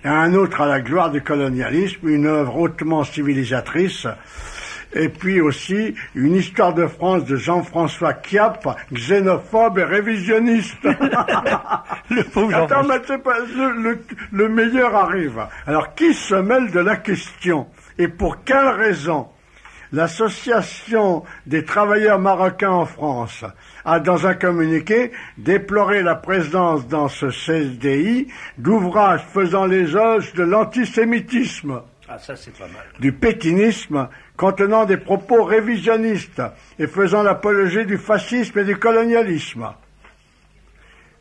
et un autre à la gloire du colonialisme, une œuvre hautement civilisatrice, et puis aussi une histoire de France de Jean-François Chiappe, xénophobe et révisionniste. Le pauvre Attends, mais c'est pas, le meilleur arrive. Alors, qui se mêle de la question? Et pour quelle raison? L'Association des travailleurs marocains en France a, dans un communiqué, déploré la présence dans ce CSDI d'ouvrages faisant l'éloge de l'antisémitisme. Ah, ça c'est pas mal. Du pétinisme, contenant des propos révisionnistes et faisant l'apologie du fascisme et du colonialisme.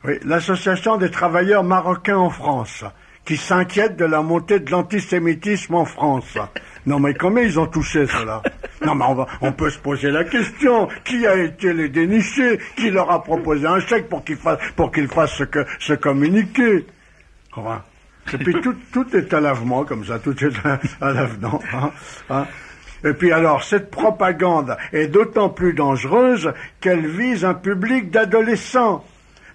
Oui, l'Association des travailleurs marocains en France, qui s'inquiète de la montée de l'antisémitisme en France. Non mais combien ils ont touché cela? Non, mais on peut se poser la question. Qui a été les dénicher? Qui leur a proposé un chèque pour qu'ils fassent ce communiqué? Enfin, et puis tout est à lavement, comme ça, tout est à l'avenant. Hein. Et puis alors, cette propagande est d'autant plus dangereuse qu'elle vise un public d'adolescents.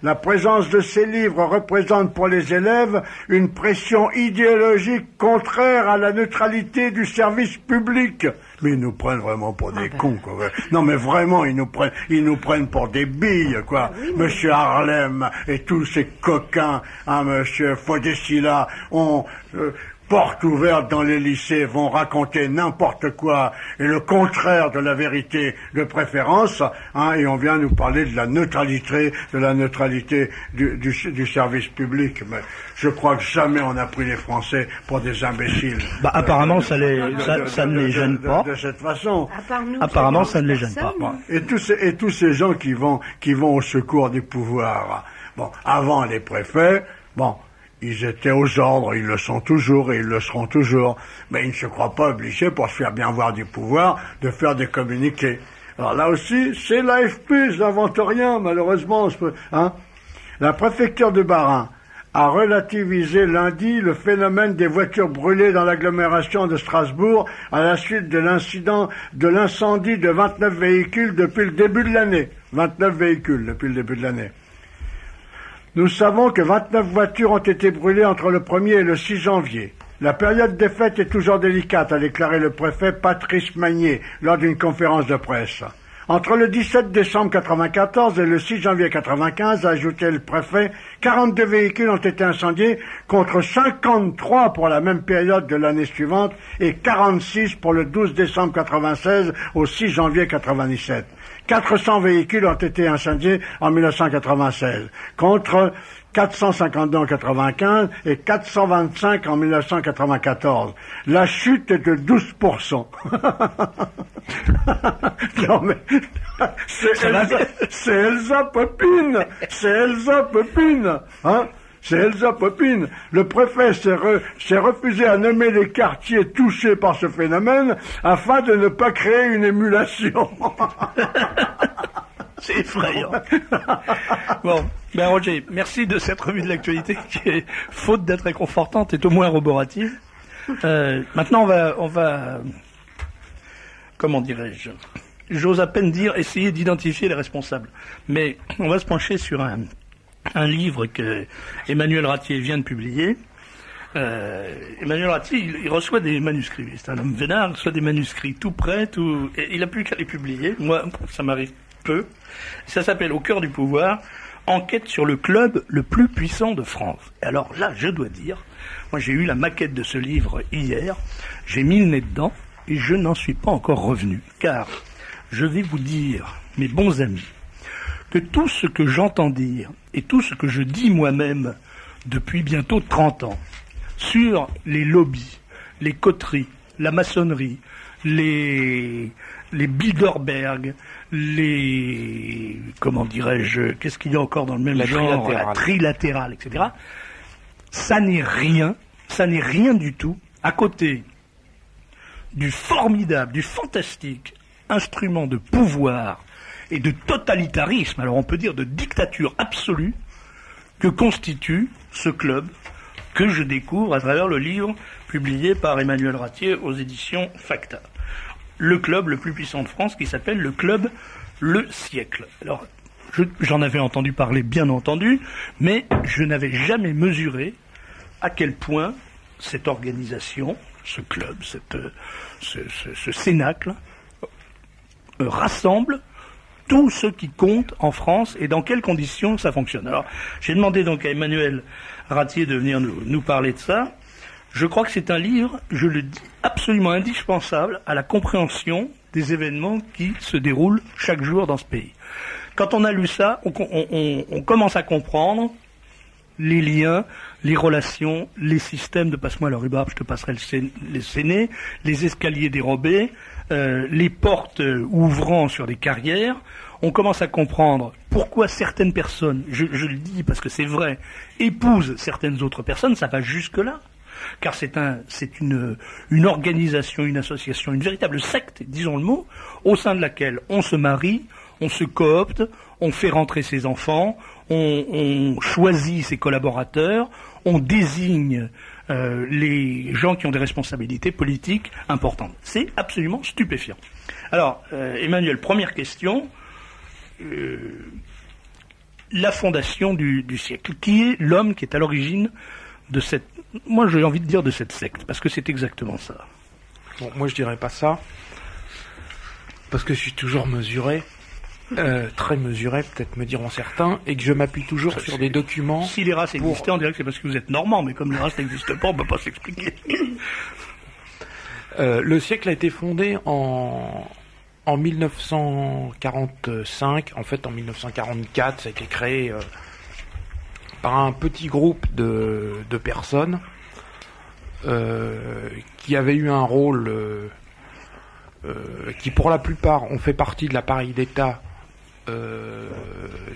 La présence de ces livres représente pour les élèves une pression idéologique contraire à la neutralité du service public. Mais ils nous prennent vraiment pour des cons, quoi. Non, mais vraiment, ils nous prennent pour des billes, quoi. Oui, Monsieur Harlem et tous ces coquins, hein, Monsieur Fodessila, ont porte ouverte dans les lycées, vont raconter n'importe quoi et le contraire de la vérité de préférence, hein, et on vient nous parler de la neutralité du service public. Mais je crois que jamais on a pris les Français pour des imbéciles. Apparemment, ça ne les gêne pas. De cette façon. Apparemment, ça ne les gêne pas. Et tous ces gens qui vont au secours du pouvoir. Bon, avant les préfets, ils étaient aux ordres, ils le sont toujours et ils le seront toujours. Mais ils ne se croient pas obligés, pour se faire bien voir du pouvoir, de faire des communiqués. Alors là aussi, c'est l'AFP, je n'invente rien, malheureusement. Hein. La préfecture de Bas-Rhin a relativisé lundi le phénomène des voitures brûlées dans l'agglomération de Strasbourg à la suite de l'incendie de 29 véhicules depuis le début de l'année. 29 véhicules depuis le début de l'année. Nous savons que 29 voitures ont été brûlées entre le 1er et le 6 janvier. La période des fêtes est toujours délicate, a déclaré le préfet Patrice Magnier lors d'une conférence de presse. Entre le 17 décembre 1994 et le 6 janvier 1995, a ajouté le préfet, 42 véhicules ont été incendiés contre 53 pour la même période de l'année suivante et 46 pour le 12 décembre 1996 au 6 janvier 1997. 400 véhicules ont été incendiés en 1996, contre 452 en 1995 et 425 en 1994. La chute est de 12%. Non mais, c'est Elsa Popine, hein. C'est Elsa Popine. Le préfet s'est refusé à nommer les quartiers touchés par ce phénomène afin de ne pas créer une émulation. C'est effrayant. Bon, Roger, merci de cette revue de l'actualité qui est, faute d'être réconfortante, est au moins roborative. Maintenant, on va, comment dirais-je, j'ose à peine dire, essayer d'identifier les responsables. Mais on va se pencher sur un livre que Emmanuel Ratier vient de publier. Emmanuel Ratier, il reçoit des manuscrits. C'est un homme vénard, il reçoit des manuscrits tout prêts, et il n'a plus qu'à les publier. Moi, ça m'arrive peu. Ça s'appelle Au cœur du pouvoir, enquête sur le club le plus puissant de France. Et alors là, je dois dire, moi j'ai eu la maquette de ce livre hier, j'ai mis le nez dedans, et je n'en suis pas encore revenu. Car, je vais vous dire, mes bons amis, que tout ce que j'entends dire, et tout ce que je dis moi-même depuis bientôt 30 ans, sur les lobbies, les coteries, la maçonnerie, les Bilderberg, comment dirais-je, qu'est-ce qu'il y a encore dans le même genre, la trilatérale, etc. Ça n'est rien du tout à côté du formidable, du fantastique instrument de pouvoir et de totalitarisme, alors on peut dire de dictature absolue, que constitue ce club que je découvre à travers le livre publié par Emmanuel Ratier aux éditions Facta. Le club le plus puissant de France qui s'appelle le club Le Siècle. Alors, j'en avais entendu parler, bien entendu, mais je n'avais jamais mesuré à quel point cette organisation, ce club, ce cénacle, rassemble tous ceux qui comptent en France et dans quelles conditions ça fonctionne. Alors, j'ai demandé donc à Emmanuel Ratier de venir nous parler de ça. Je crois que c'est un livre, je le dis, absolument indispensable à la compréhension des événements qui se déroulent chaque jour dans ce pays. Quand on a lu ça, on commence à comprendre les liens, les relations, les systèmes de passe-moi le rhubarbe, je te passerai les sénés, les escaliers dérobés, les portes ouvrant sur des carrières. On commence à comprendre pourquoi certaines personnes, je le dis parce que c'est vrai, épousent certaines autres personnes, ça va jusque-là. car c'est une organisation, une association, une véritable secte, disons le mot, au sein de laquelle on se marie, on se coopte, on fait rentrer ses enfants, on choisit ses collaborateurs, on désigne les gens qui ont des responsabilités politiques importantes. C'est absolument stupéfiant. Alors, Emmanuel, première question. La fondation du siècle. Qui est l'homme qui est à l'origine de cette... Moi, j'ai envie de dire de cette secte, parce que c'est exactement ça. Bon, moi, je dirais pas ça, parce que je suis toujours mesuré. Très mesuré, peut-être me diront certains, et que je m'appuie toujours sur des documents. Si les races existaient, on dirait que c'est parce que vous êtes normand, mais comme les races n'existent pas, on ne peut pas s'expliquer. Le siècle a été fondé en 1945, en fait en 1944, ça a été créé par un petit groupe de personnes qui avaient eu un rôle qui pour la plupart ont fait partie de l'appareil d'État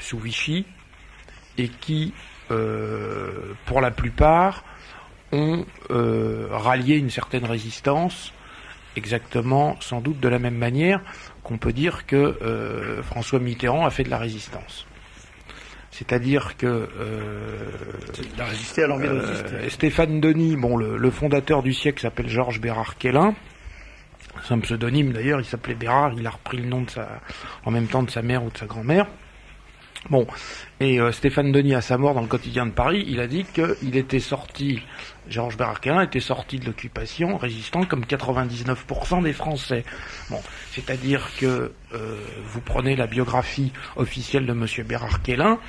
sous Vichy et qui pour la plupart ont rallié une certaine résistance, exactement sans doute de la même manière qu'on peut dire que François Mitterrand a fait de la résistance. C'est-à-dire que il a résisté à l'envie de résister. Stéphane Denis, bon, le fondateur du siècle s'appelle Georges Bérard-Quélin. C'est un pseudonyme d'ailleurs, il s'appelait Bérard, il a repris le nom en même temps de sa mère ou de sa grand-mère. Bon, et Stéphane Denis, à sa mort dans le Quotidien de Paris, il a dit qu'il était sorti, Georges Bérard-Quélin était sorti de l'occupation résistant comme 99% des Français. Bon, c'est-à-dire que vous prenez la biographie officielle de Monsieur Bérard-Quélin,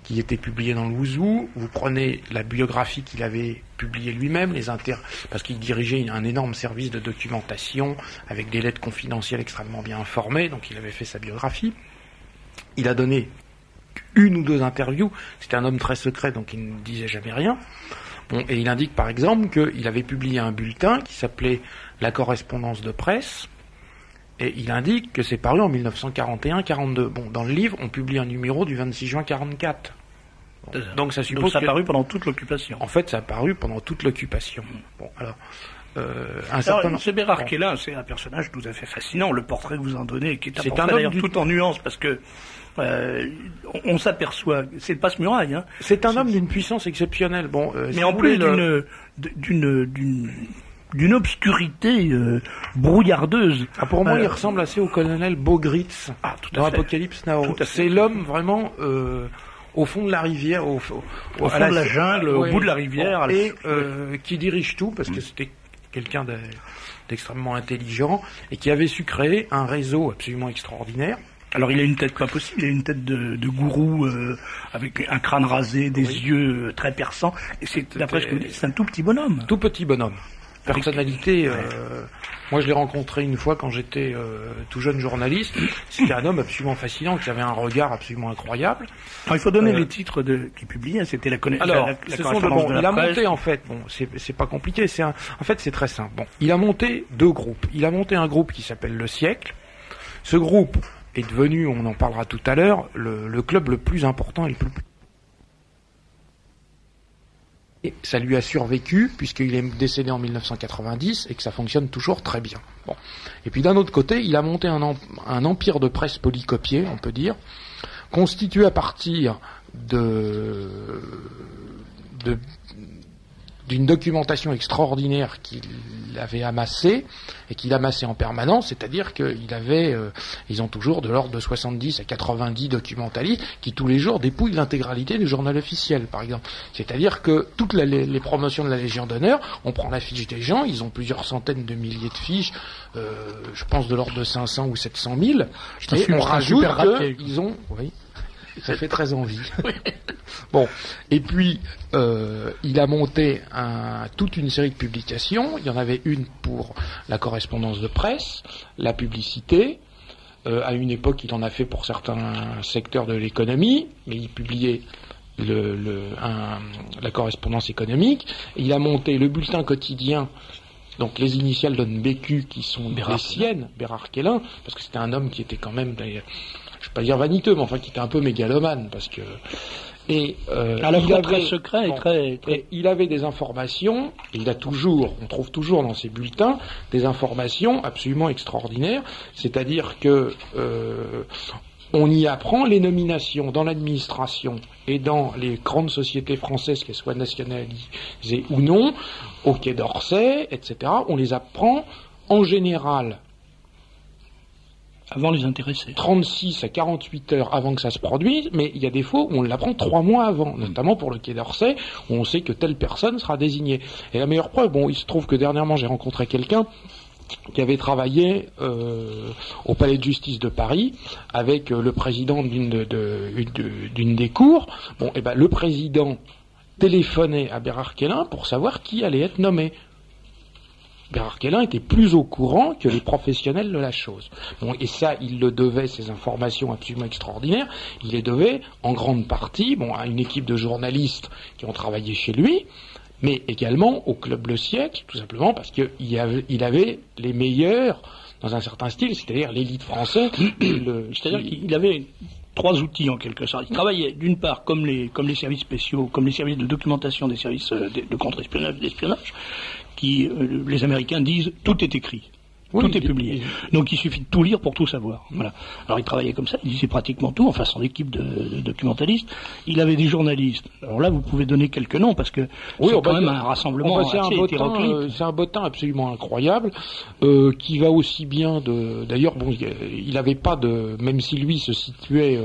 qui était publiée dans l'Ouzou, vous prenez la biographie qu'il avait publiée lui-même, parce qu'il dirigeait un énorme service de documentation avec des lettres confidentielles extrêmement bien informées, donc il avait fait sa biographie. Il a donné une ou deux interviews, c'était un homme très secret, donc il ne disait jamais rien. Bon, et il indique par exemple qu'il avait publié un bulletin qui s'appelait La correspondance de presse, et il indique que c'est paru en 1941-42. Bon, dans le livre, on publie un numéro du 26 juin 44. Bon, donc ça suppose ça a paru pendant toute l'occupation. En fait, ça a paru pendant toute l'occupation. Bon, alors... C'est Bérard-Quélin, c'est un personnage tout à fait fascinant, le portrait que vous en donnez, qui est un portrait d'ailleurs tout en nuances, parce que on s'aperçoit, c'est le passe-muraille. Hein. C'est un homme d'une puissance exceptionnelle. Bon, mais en plus d'une obscurité brouillardeuse. Ah, pour moi, il ressemble assez au colonel Bogritz dans Apocalypse Now. C'est l'homme vraiment au fond de la rivière, au fond de la jungle, au bout de la rivière, et qui dirige tout, parce que c'était quelqu'un d'extrêmement intelligent et qui avait su créer un réseau absolument extraordinaire. Alors il a une tête pas possible, il a une tête de gourou avec un crâne rasé, des yeux très perçants, et c'est d'après ce que vous dites, c'est un tout petit bonhomme. Tout petit bonhomme. Personnalité, moi je l'ai rencontré une fois quand j'étais tout jeune journaliste. C'était un homme absolument fascinant, qui avait un regard absolument incroyable. Alors, il faut donner les titres qu'il publiait, c'était la correspondance de la presse. Il a monté en fait, bon, c'est pas compliqué, en fait c'est très simple. Bon, il a monté deux groupes. Il a monté un groupe qui s'appelle Le Siècle. Ce groupe est devenu, on en parlera tout à l'heure, le club le plus important et le plus... Et ça lui a survécu, puisqu'il est décédé en 1990, et que ça fonctionne toujours très bien. Bon. Et puis d'un autre côté, il a monté un empire de presse polycopié, on peut dire, constitué à partir d'une documentation extraordinaire qu'il avait amassée, et qu'il amassait en permanence, c'est-à-dire ils ont toujours de l'ordre de 70 à 90 documentalistes qui tous les jours dépouillent l'intégralité du journal officiel, par exemple. C'est-à-dire que toutes les promotions de la Légion d'honneur, on prend la fiche des gens, ils ont plusieurs centaines de milliers de fiches, je pense de l'ordre de 500 ou 700 000, et on rajoute qu'ils ont... Oui. Ça fait très envie. Bon, et puis il a monté toute une série de publications. Il y en avait une pour la correspondance de presse, la publicité. À une époque, il en a fait pour certains secteurs de l'économie, mais il publiait la correspondance économique. Et il a monté le bulletin quotidien. Donc les initiales de BQ qui sont les siennes, Bérard-Quélin, parce que c'était un homme qui était quand même, je ne vais pas dire vaniteux, mais enfin qui était un peu mégalomane, parce que Et très secret et très... il avait des informations, et on trouve toujours dans ses bulletins des informations absolument extraordinaires, c'est-à-dire que on y apprend les nominations dans l'administration et dans les grandes sociétés françaises, qu'elles soient nationalisées ou non, au Quai d'Orsay, etc. On les apprend en général avant les intéressés. 36 à 48 heures avant que ça se produise, mais il y a des fois où on l'apprend 3 mois avant, notamment pour le Quai d'Orsay, où on sait que telle personne sera désignée. Et la meilleure preuve, il se trouve que dernièrement j'ai rencontré quelqu'un qui avait travaillé au Palais de Justice de Paris avec le président d'une des cours. Le président téléphonait à Bérard Kellin pour savoir qui allait être nommé. Bérard Kellin était plus au courant que les professionnels de la chose. Et ça, il le devait, ces informations absolument extraordinaires, il les devait en grande partie à une équipe de journalistes qui ont travaillé chez lui, mais également au Club Le Siècle, tout simplement parce qu'il avait les meilleurs dans un certain style, c'est-à-dire l'élite française. C'est-à-dire qu'il avait 3 outils en quelque sorte. Il travaillait d'une part comme les services spéciaux, comme les services de documentation des services de contre-espionnage, d'espionnage, qui, les Américains disent, tout est écrit. Tout est publié. Donc il suffit de tout lire pour tout savoir. Voilà. Alors il travaillait comme ça, il disait pratiquement tout, enfin son équipe de documentalistes. Il avait des journalistes. Alors là vous pouvez donner quelques noms parce que c'est quand même un rassemblement assez hétéroclite. C'est un bottin absolument incroyable qui va aussi bien d'ailleurs il n'avait pas même si lui se situait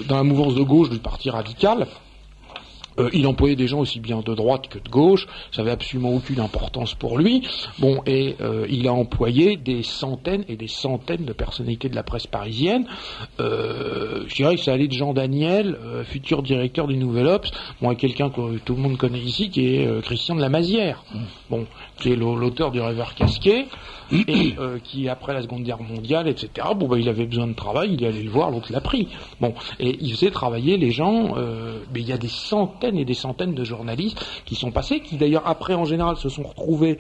dans la mouvance de gauche du Parti radical. Il employait des gens aussi bien de droite que de gauche, ça avait absolument aucune importance pour lui. Il a employé des centaines et des centaines de personnalités de la presse parisienne. Je dirais que ça allait de Jean Daniel, futur directeur du Nouvel Obs, à quelqu'un que tout le monde connaît ici, qui est Christian de la Mazière, qui est l'auteur du Rêveur casqué, et qui après la Seconde Guerre mondiale, etc. Il avait besoin de travail, il est allé le voir, l'autre l'a pris. Et il faisait travailler les gens. Mais il y a des centaines et des centaines de journalistes qui sont passés, qui d'ailleurs après en général se sont retrouvés.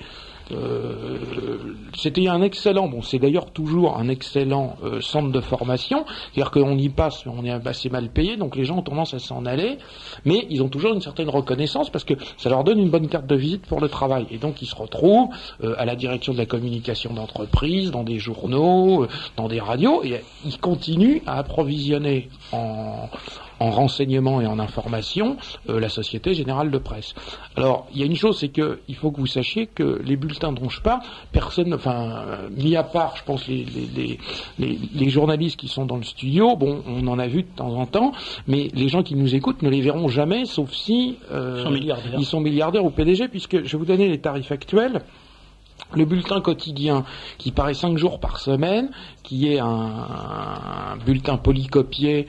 C'était un excellent, c'est d'ailleurs toujours un excellent centre de formation, c'est-à-dire qu'on y passe, on est assez mal payé, donc les gens ont tendance à s'en aller, mais ils ont toujours une certaine reconnaissance parce que ça leur donne une bonne carte de visite pour le travail, et donc ils se retrouvent à la direction de la communication d'entreprise, dans des journaux, dans des radios, et ils continuent à approvisionner en renseignements et en information la Société Générale de Presse. Alors, il y a une chose, c'est que il faut que vous sachiez que les bulletins dont je parle, mis à part, je pense, les journalistes qui sont dans le studio, on en a vu de temps en temps, mais les gens qui nous écoutent ne les verront jamais, sauf si ils sont milliardaires ou PDG, puisque je vais vous donner les tarifs actuels. Le bulletin quotidien, qui paraît 5 jours par semaine, qui est un bulletin polycopié,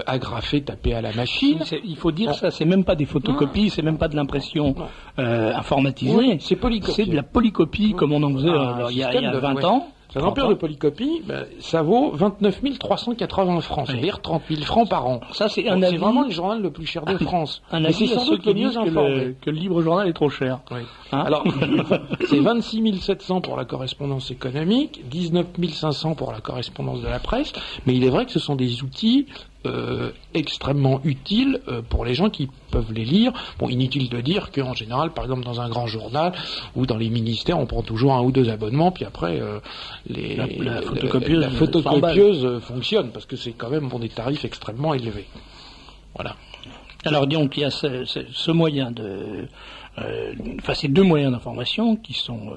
agrafé, tapé à la machine. Il faut dire ça, c'est même pas des photocopies, c'est même pas de l'impression informatisée. C'est polycopié. C'est de la polycopie, comme on en faisait il y a 20 ans. Un empire de polycopie, ça vaut 29 380 francs, c'est-à-dire 30 000 francs par an. Ça, c'est c'est vraiment le journal le plus cher de France. Un avis à ceux qui disent que le livre journal est trop cher. Oui. Alors, c'est 26 700 pour la correspondance économique, 19 500 pour la correspondance de la presse, mais il est vrai que ce sont des outils extrêmement utiles pour les gens qui peuvent les lire. Inutile de dire qu'en général, par exemple dans un grand journal ou dans les ministères, on prend toujours 1 ou 2 abonnements, puis après la photocopieuse fonctionne, parce que c'est quand même des tarifs extrêmement élevés. Voilà. Alors donc il y a ce moyen ces 2 moyens d'information qui sont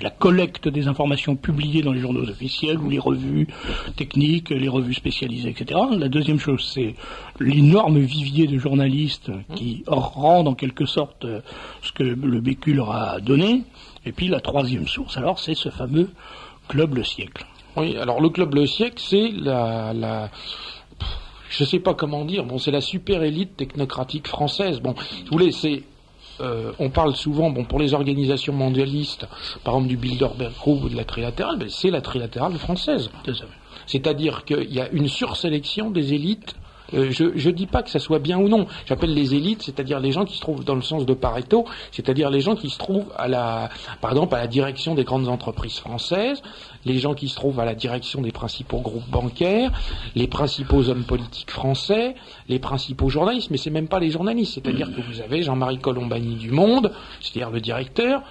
la collecte des informations publiées dans les journaux officiels ou les revues techniques, les revues spécialisées, etc. La deuxième chose, c'est l'énorme vivier de journalistes qui rendent en quelque sorte ce que le BQ leur a donné. Et puis la troisième source, alors, c'est ce fameux Club Le Siècle. Oui, alors le Club Le Siècle, c'est je sais pas comment dire, c'est la super élite technocratique française. Si vous voulez, c'est on parle souvent, pour les organisations mondialistes, par exemple du Bilderberg Group ou de la Trilatérale, c'est la Trilatérale française. C'est-à-dire qu'il y a une sursélection des élites Je dis pas que ça soit bien ou non. J'appelle les élites, c'est-à-dire les gens qui se trouvent dans le sens de Pareto, c'est-à-dire les gens qui se trouvent par exemple, à la direction des grandes entreprises françaises, les gens qui se trouvent à la direction des principaux groupes bancaires, les principaux hommes politiques français, les principaux journalistes, mais c'est même pas les journalistes, c'est-à-dire que vous avez Jean-Marie Colombani du Monde, c'est-à-dire le directeur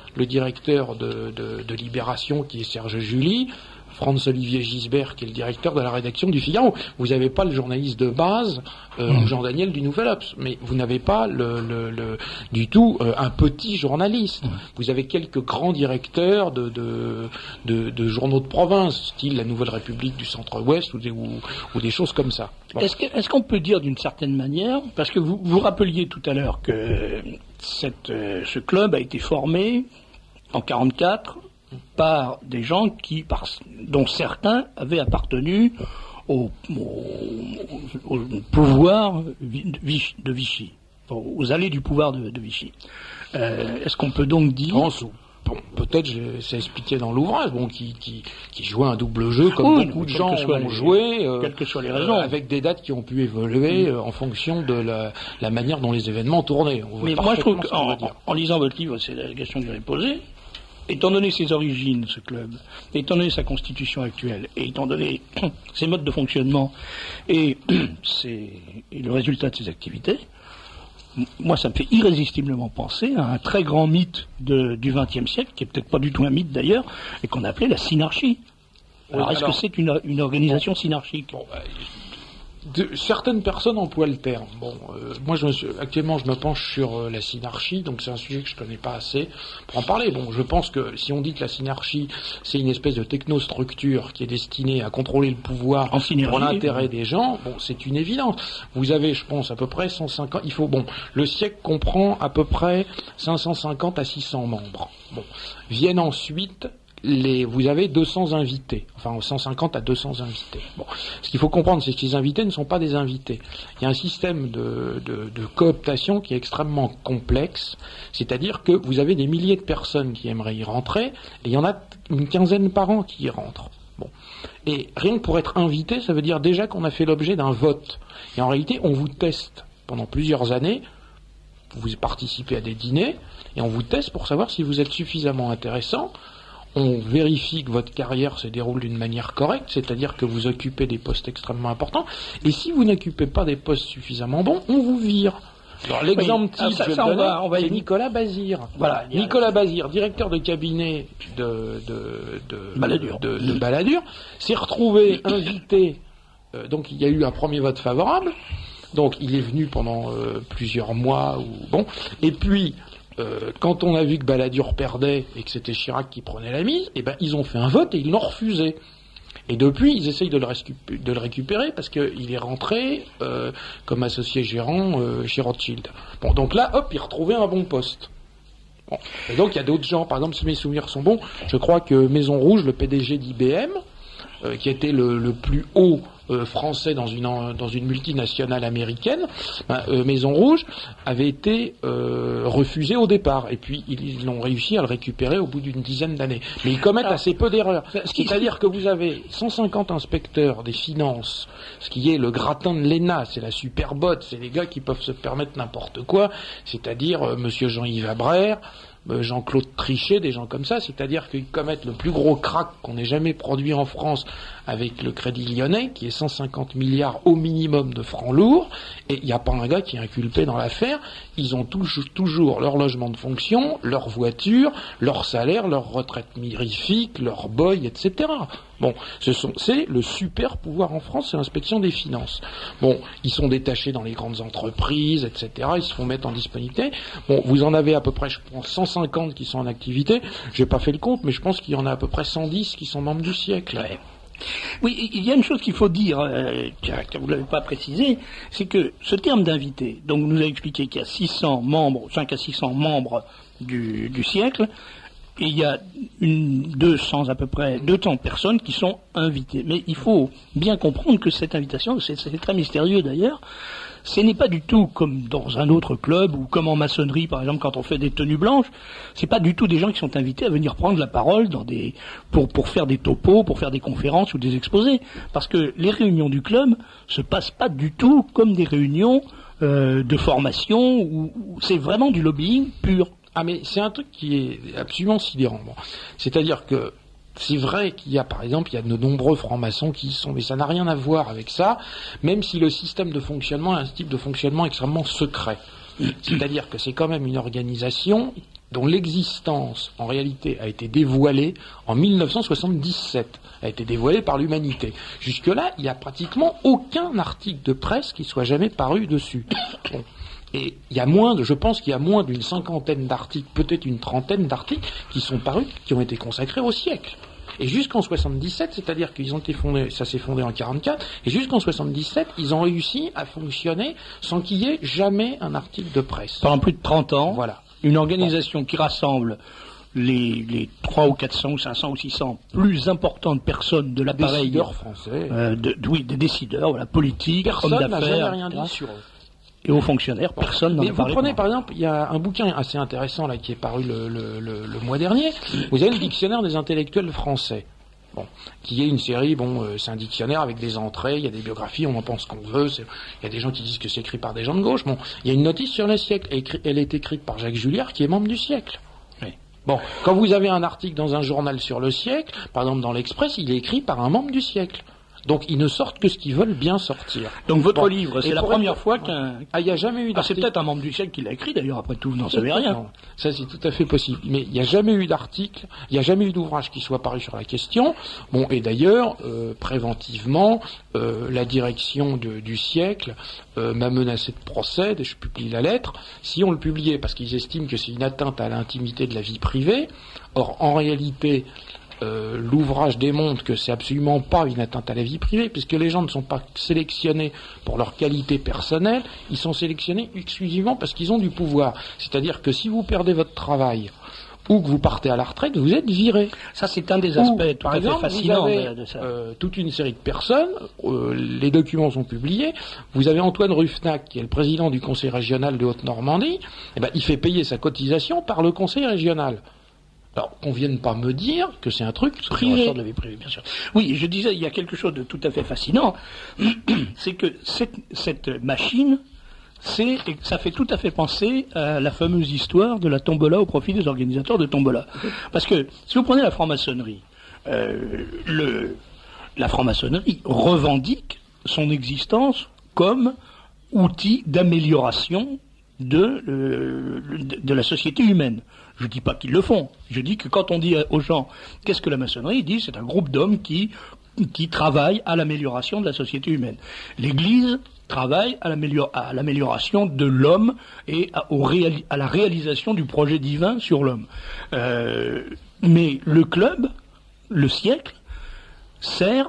de Libération qui est Serge July, Franz-Olivier Gisbert, qui est le directeur de la rédaction du Figaro. Vous n'avez pas le journaliste de base, Jean-Daniel du Nouvel Obs, mais vous n'avez pas du tout un petit journaliste. Vous avez quelques grands directeurs de journaux de province, style La Nouvelle République du Centre-Ouest ou des choses comme ça. Bon. Est-ce qu'on peut dire d'une certaine manière, parce que vous rappeliez tout à l'heure que ce club a été formé en 1944 par des gens dont certains avaient appartenu au pouvoir de Vichy, aux allées du pouvoir de Vichy. Est-ce qu'on peut donc dire... Peut-être, c'est expliqué dans l'ouvrage, qui jouait un double jeu comme beaucoup de gens ont joué, quelles que soient les raisons, avec des dates qui ont pu évoluer en fonction de la manière dont les événements tournaient. Mais moi, je trouve qu'en lisant votre livre, c'est la question que j'avais posée. Étant donné ses origines, ce club, étant donné sa constitution actuelle, et étant donné ses modes de fonctionnement et le résultat de ses activités, moi, ça me fait irrésistiblement penser à un très grand mythe du XXe siècle, qui est peut-être pas du tout un mythe d'ailleurs, et qu'on appelait la synarchie. Alors, est-ce que c'est une organisation synarchique? Certaines personnes emploient le terme. Moi, actuellement, je me penche sur la synarchie, donc c'est un sujet que je connais pas assez pour en parler. Je pense que si on dit que la synarchie, c'est une espèce de technostructure qui est destinée à contrôler le pouvoir pour l'intérêt des gens, c'est une évidence. Vous avez, je pense, à peu près 150. Le siècle comprend à peu près 550 à 600 membres. Viennent ensuite vous avez 200 invités, 150 à 200 invités. Ce qu'il faut comprendre, c'est que ces invités ne sont pas des invités. Il y a un système de cooptation qui est extrêmement complexe, c'est-à-dire que vous avez des milliers de personnes qui aimeraient y rentrer, et il y en a une quinzaine par an qui y rentrent. Et rien que pour être invité, ça veut dire déjà qu'on a fait l'objet d'un vote. Et en réalité, on vous teste pendant plusieurs années, vous participez à des dîners, et on vous teste pour savoir si vous êtes suffisamment intéressant. On vérifie que votre carrière se déroule d'une manière correcte, c'est-à-dire que vous occupez des postes extrêmement importants, et si vous n'occupez pas des postes suffisamment bons, on vous vire. Alors, l'exemple type, c'est Nicolas Bazir. Voilà, Nicolas Bazir, directeur de cabinet de Balladur, s'est retrouvé invité, donc il y a eu un premier vote favorable, donc il est venu pendant plusieurs mois, et puis... quand on a vu que Balladur perdait et que c'était Chirac qui prenait la mise, ils ont fait un vote et ils l'ont refusé. Et depuis, ils essayent de le récupérer parce qu'il est rentré comme associé gérant chez Rothschild. Donc là, hop, il retrouvait un bon poste. Et donc il y a d'autres gens, par exemple, si mes souvenirs sont bons, je crois que Maison Rouge, le PDG d'IBM, qui était le plus haut français dans une multinationale américaine, Maison Rouge avait été refusé au départ, et puis ils l'ont réussi à le récupérer au bout d'une dizaine d'années. Mais ils commettent assez peu d'erreurs. C'est-à-dire que vous avez 150 inspecteurs des finances, ce qui est le gratin de l'ENA, c'est la super botte, c'est les gars qui peuvent se permettre n'importe quoi, c'est-à-dire Monsieur Jean-Yves Abraire, Jean-Claude Trichet, des gens comme ça, c'est-à-dire qu'ils commettent le plus gros crack qu'on ait jamais produit en France avec le Crédit Lyonnais, qui est 150 milliards au minimum de francs lourds, et il n'y a pas un gars qui est inculpé dans l'affaire. Ils ont toujours leur logement de fonction, leur voiture, leur salaire, leur retraite mirifique, leur boy, etc. C'est le super pouvoir en France, c'est l'inspection des finances. Ils sont détachés dans les grandes entreprises, etc. Ils se font mettre en disponibilité. Vous en avez à peu près, je pense, 150 qui sont en activité. J'ai pas fait le compte, mais je pense qu'il y en a à peu près 110 qui sont membres du siècle. Ouais. Oui, il y a une chose qu'il faut dire, que vous ne l'avez pas précisé, c'est que ce terme d'invité, donc vous nous avez expliqué qu'il y a 600 membres, 5 à 600 membres du siècle, et il y a 200 à peu près, 200 personnes qui sont invitées. Mais il faut bien comprendre que cette invitation, c'est très mystérieux d'ailleurs, ce n'est pas du tout comme dans un autre club ou comme en maçonnerie, par exemple, quand on fait des tenues blanches. C'est pas du tout des gens qui sont invités à venir prendre la parole pour faire des topos, pour faire des conférences ou des exposés. Parce que les réunions du club se passent pas du tout comme des réunions de formation où c'est vraiment du lobbying pur. Ah, mais c'est un truc qui est absolument sidérant. Bon. C'est-à-dire que c'est vrai qu'il y a, par exemple, il y a de nombreux francs-maçons qui y sont, mais ça n'a rien à voir avec ça, même si le système de fonctionnement est un type de fonctionnement extrêmement secret. C'est-à-dire que c'est quand même une organisation dont l'existence, en réalité, a été dévoilée en 1977, a été dévoilée par l'humanité. Jusque-là, il n'y a pratiquement aucun article de presse qui soit jamais paru dessus. Bon. Et je pense qu'il y a moins d'une 50aine d'articles, peut-être une 30aine d'articles qui sont parus, qui ont été consacrés au siècle. Et jusqu'en 77, c'est-à-dire qu'ils ont été fondés, ça s'est fondé en 44, et jusqu'en 77, ils ont réussi à fonctionner sans qu'il y ait jamais un article de presse. Pendant plus de 30 ans, voilà. Une organisation qui rassemble les 300 ou 400 ou 500 ou 600 plus importantes personnes de l'appareil décideurs français, des décideurs, voilà, politiques, hommes d'affaires, personne n'a jamais rien dit sur eux. Et aux fonctionnaires, personne n'en a parlé. Vous prenez par exemple, il y a un bouquin assez intéressant là qui est paru le mois dernier. Vous avez le dictionnaire des intellectuels français. Bon, qui est une série, c'est un dictionnaire avec des entrées, il y a des biographies, on en pense qu'on veut, il y a des gens qui disent que c'est écrit par des gens de gauche. Bon, il y a une notice sur le siècle, elle est écrite par Jacques Julliard, qui est membre du siècle. Oui. Bon, quand vous avez un article dans un journal sur le siècle, par exemple dans l'Express, il est écrit par un membre du siècle. Donc ils ne sortent que ce qu'ils veulent bien sortir. Donc votre livre, c'est la première fois qu'un... Ah, il n'y a jamais eu d'article. C'est peut-être un membre du siècle qui l'a écrit d'ailleurs, après tout, vous n'en savez rien. Non, ça c'est tout à fait possible. Mais il n'y a jamais eu d'article, il n'y a jamais eu d'ouvrage qui soit paru sur la question. Bon, et d'ailleurs, préventivement, la direction du siècle m'a menacé de procès, et je publie la lettre, si on le publiait, parce qu'ils estiment que c'est une atteinte à l'intimité de la vie privée. Or, en réalité... l'ouvrage démontre que c'est absolument pas une atteinte à la vie privée, puisque les gens ne sont pas sélectionnés pour leur qualité personnelle, ils sont sélectionnés exclusivement parce qu'ils ont du pouvoir. C'est-à-dire que si vous perdez votre travail ou que vous partez à la retraite, vous êtes viré. Ça, c'est un des aspects tout à fait fascinants de ça. Toute une série de personnes, les documents sont publiés. Vous avez Antoine Ruffnac, qui est le président du conseil régional de Haute-Normandie. Il fait payer sa cotisation par le conseil régional. Alors, qu'on vienne pas me dire que c'est un truc privé. De la vie privée, bien sûr. Oui, je disais, il y a quelque chose de tout à fait fascinant, c'est que cette machine, ça fait tout à fait penser à la fameuse histoire de la tombola au profit des organisateurs de tombola. Parce que, si vous prenez la franc-maçonnerie, la franc-maçonnerie revendique son existence comme outil d'amélioration de la société humaine. Je dis pas qu'ils le font. Je dis que quand on dit aux gens qu'est-ce que la maçonnerie, ils disent c'est un groupe d'hommes qui travaillent à l'amélioration de la société humaine. L'Église travaille à l'amélioration de l'homme et à la réalisation du projet divin sur l'homme. Mais le club, le siècle, sert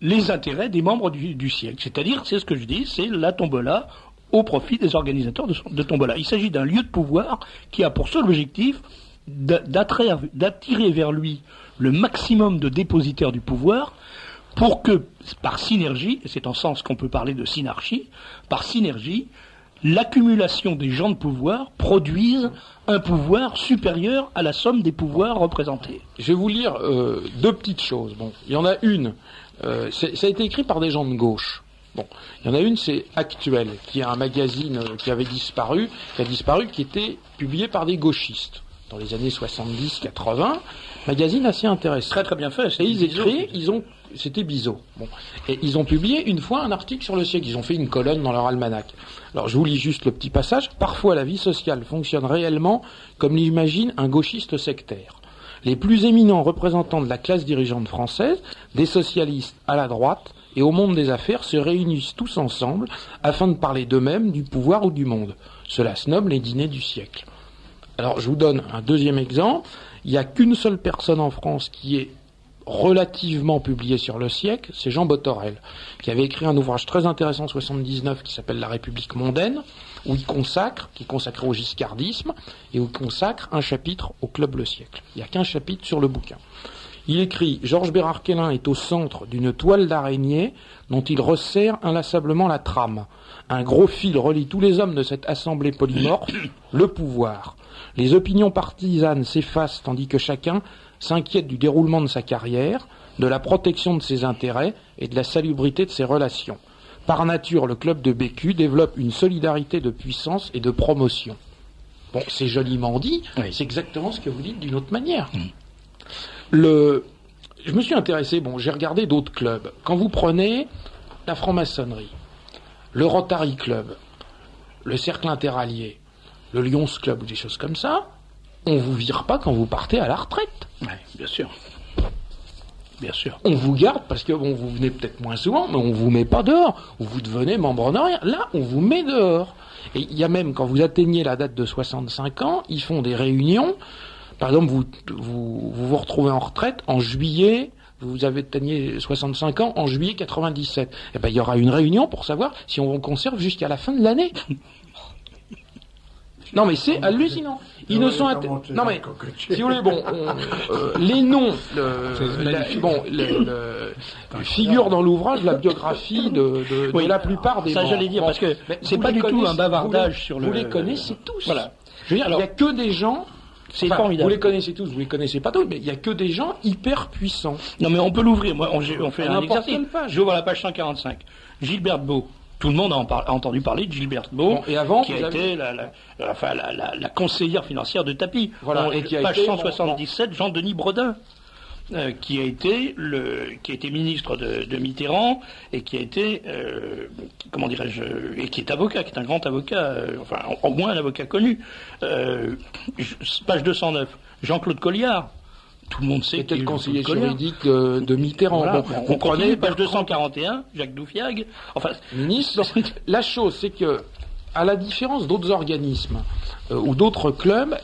les intérêts des membres du siècle. C'est-à-dire, c'est ce que je dis, c'est la tombola au profit des organisateurs de tombola. Il s'agit d'un lieu de pouvoir qui a pour seul objectif d'attirer vers lui le maximum de dépositaires du pouvoir pour que, par synergie, et c'est en sens qu'on peut parler de synarchie, par synergie, l'accumulation des gens de pouvoir produise un pouvoir supérieur à la somme des pouvoirs représentés. Je vais vous lire deux petites choses. Bon, il y en a une, ça a été écrit par des gens de gauche. Bon, il y en a une, c'est Actuel, qui est un magazine qui a disparu, qui était publié par des gauchistes dans les années 70-80, magazine assez intéressant. Très très bien fait. Et c'était Bizot. Bon, et ils ont publié une fois un article sur le siècle. Ils ont fait une colonne dans leur almanach. Alors je vous lis juste le petit passage. Parfois la vie sociale fonctionne réellement comme l'imagine un gauchiste sectaire. Les plus éminents représentants de la classe dirigeante française, des socialistes à la droite et au monde des affaires se réunissent tous ensemble afin de parler d'eux-mêmes, du pouvoir ou du monde. Cela se nomme les dîners du siècle. Alors je vous donne un deuxième exemple. Il n'y a qu'une seule personne en France qui est relativement publiée sur le siècle, c'est Jean Botorel, qui avait écrit un ouvrage très intéressant en 79 qui s'appelle La République mondaine, où qui est consacré au giscardisme, et où il consacre un chapitre au Club Le Siècle. Il n'y a qu'un chapitre sur le bouquin. Il écrit « Georges Bérard-Kellin est au centre d'une toile d'araignée dont il resserre inlassablement la trame. Un gros fil relie tous les hommes de cette assemblée polymorphe, le pouvoir. Les opinions partisanes s'effacent tandis que chacun s'inquiète du déroulement de sa carrière, de la protection de ses intérêts et de la salubrité de ses relations. Par nature, le club de Bécu développe une solidarité de puissance et de promotion. » Bon, c'est joliment dit, oui. C'est exactement ce que vous dites d'une autre manière. Je me suis intéressé, j'ai regardé d'autres clubs. Quand vous prenez la franc-maçonnerie, le Rotary Club, le Cercle Interallié, le Lions Club ou des choses comme ça, on vous vire pas quand vous partez à la retraite. Oui, bien sûr. Bien sûr. On vous garde parce que vous venez peut-être moins souvent, mais on vous met pas dehors. Ou vous devenez membre honoraire. Là, on vous met dehors. Et il y a même, quand vous atteignez la date de 65 ans, ils font des réunions. Par exemple, vous retrouvez en retraite en juillet, vous avez atteigné 65 ans en juillet 97. Eh ben, il y aura une réunion pour savoir si on conserve jusqu'à la fin de l'année. Non, mais c'est hallucinant. Ils ne sont non, mais si vous voulez, les noms, figurent dans l'ouvrage la biographie de la plupart des. Ça, j'allais dire parce que c'est pas du tout un bavardage sur le. Vous les connaissez tous. Voilà. Je veux dire, il y a que des gens. C'est formidable. Vous les connaissez tous, vous les connaissez pas tous, mais il y a que des gens hyper puissants. Non, mais on peut l'ouvrir. Moi, on fait un exercice. J'ouvre la page 145. Gilberte Beau. Tout le monde a entendu parler de Gilberte Beau, et avant, qui a été la conseillère financière de Tapie. Voilà, et qui a page été 177, Jean-Denis Bredin, qui a été ministre de Mitterrand et qui a été et qui est avocat, qui est un grand avocat, au moins un avocat connu. Page 209, Jean-Claude Colliard. Tout le monde sait était le conseiller juridique de Mitterrand. Voilà, on prenait page 241, Jacques Douffiag, ministre. La chose, c'est que, à la différence d'autres organismes ou d'autres clubs,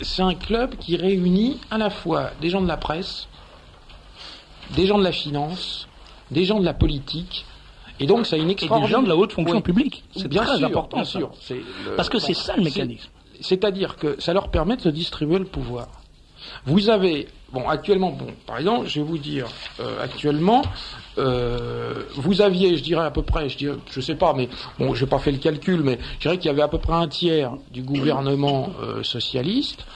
c'est un club qui réunit à la fois des gens de la presse, des gens de la finance, des gens de la politique, et donc ça a une extraordinaire... Et des gens de la haute fonction publique. C'est bien très sûr, important. Bien sûr. Parce que c'est ça le mécanisme. C'est-à-dire que ça leur permet de se distribuer le pouvoir. Vous avez, actuellement, par exemple, je vais vous dire, actuellement, vous aviez, je dirais à peu près, je sais pas, mais j'ai pas fait le calcul, mais je dirais qu'il y avait à peu près un tiers du gouvernement socialiste,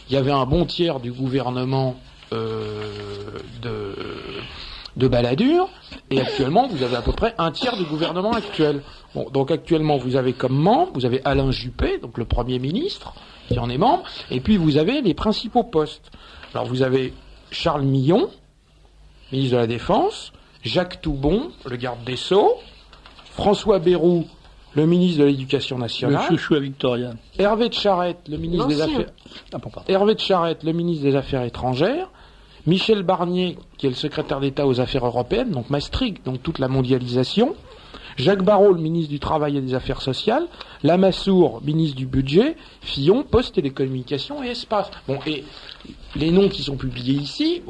il y avait un bon tiers du gouvernement de Balladur, et actuellement, vous avez à peu près un tiers du gouvernement actuel. Donc actuellement, vous avez comme membre, vous avez Alain Juppé, donc le Premier ministre, qui en est membre, et puis vous avez les principaux postes. Alors vous avez Charles Millon, ministre de la Défense, Jacques Toubon, le garde des Sceaux, François Bayrou, le ministre de l'Éducation nationale, le chouchou à Victoria, Hervé de Charette, le ministre des Affaires étrangères, Michel Barnier, qui est le secrétaire d'État aux Affaires européennes, donc Maastricht, donc toute la mondialisation, Jacques Barrot, le ministre du Travail et des Affaires sociales, Lamassoure, ministre du Budget, Fillon, Poste, Télécommunications et Espace. Et les noms qui sont publiés ici,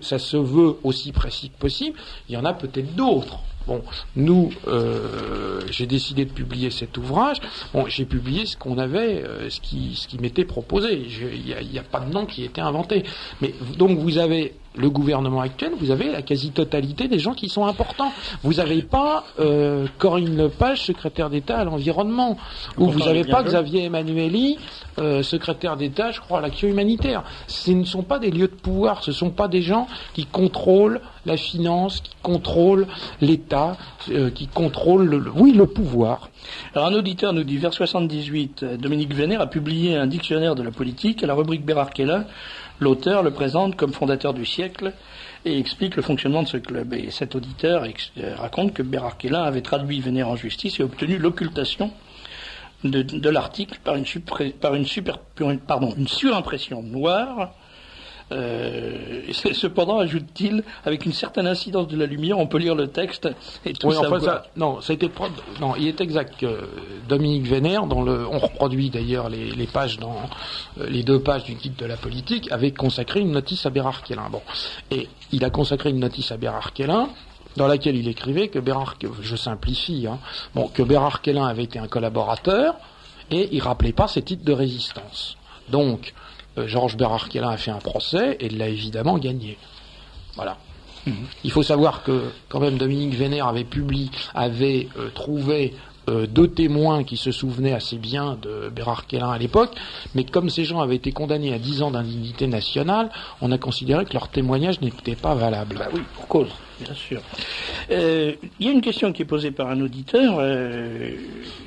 ça se veut aussi précis que possible, il y en a peut-être d'autres. Nous, j'ai décidé de publier cet ouvrage. J'ai publié ce qu'on avait, ce qui m'était proposé. Il n'y a pas de nom qui était inventé. Mais donc vous avez le gouvernement actuel, vous avez la quasi-totalité des gens qui sont importants. Vous n'avez pas Corinne Lepage, secrétaire d'État à l'environnement, ou vous n'avez pas Xavier Emmanueli, secrétaire d'État, je crois, à l'action humanitaire. Ce ne sont pas des lieux de pouvoir, ce ne sont pas des gens qui contrôlent la finance, qui contrôlent l'État, qui contrôlent le pouvoir. Alors un auditeur nous dit, vers 78, Dominique Vénère a publié un dictionnaire de la politique à la rubrique Bérard-Kellin. L'auteur le présente comme fondateur du siècle et explique le fonctionnement de ce club. Et cet auditeur raconte que Bérard-Kellin avait traduit Vénère en justice et obtenu l'occultation de l'article par une surimpression noire. Cependant, ajoute-t-il, avec une certaine incidence de la lumière, on peut lire le texte et tout savoir. Il est exact que Dominique Vénère, on reproduit d'ailleurs les pages dans les 2 pages du guide de la politique, avait consacré une notice à Bérard-Kellin. Et il a consacré une notice à Bérard-Kellin dans laquelle il écrivait que je simplifie, que Bérard-Kellin avait été un collaborateur et il rappelait pas ses titres de résistance. Donc Georges Bérard-Kellin a fait un procès et l'a évidemment gagné. Voilà. Il faut savoir que quand même Dominique Vénère avait trouvé 2 témoins qui se souvenaient assez bien de Bérard Kellin à l'époque, mais comme ces gens avaient été condamnés à 10 ans d'indignité nationale, on a considéré que leur témoignage n'était pas valable. Bah oui, pour cause, bien sûr. Il y a une question qui est posée par un auditeur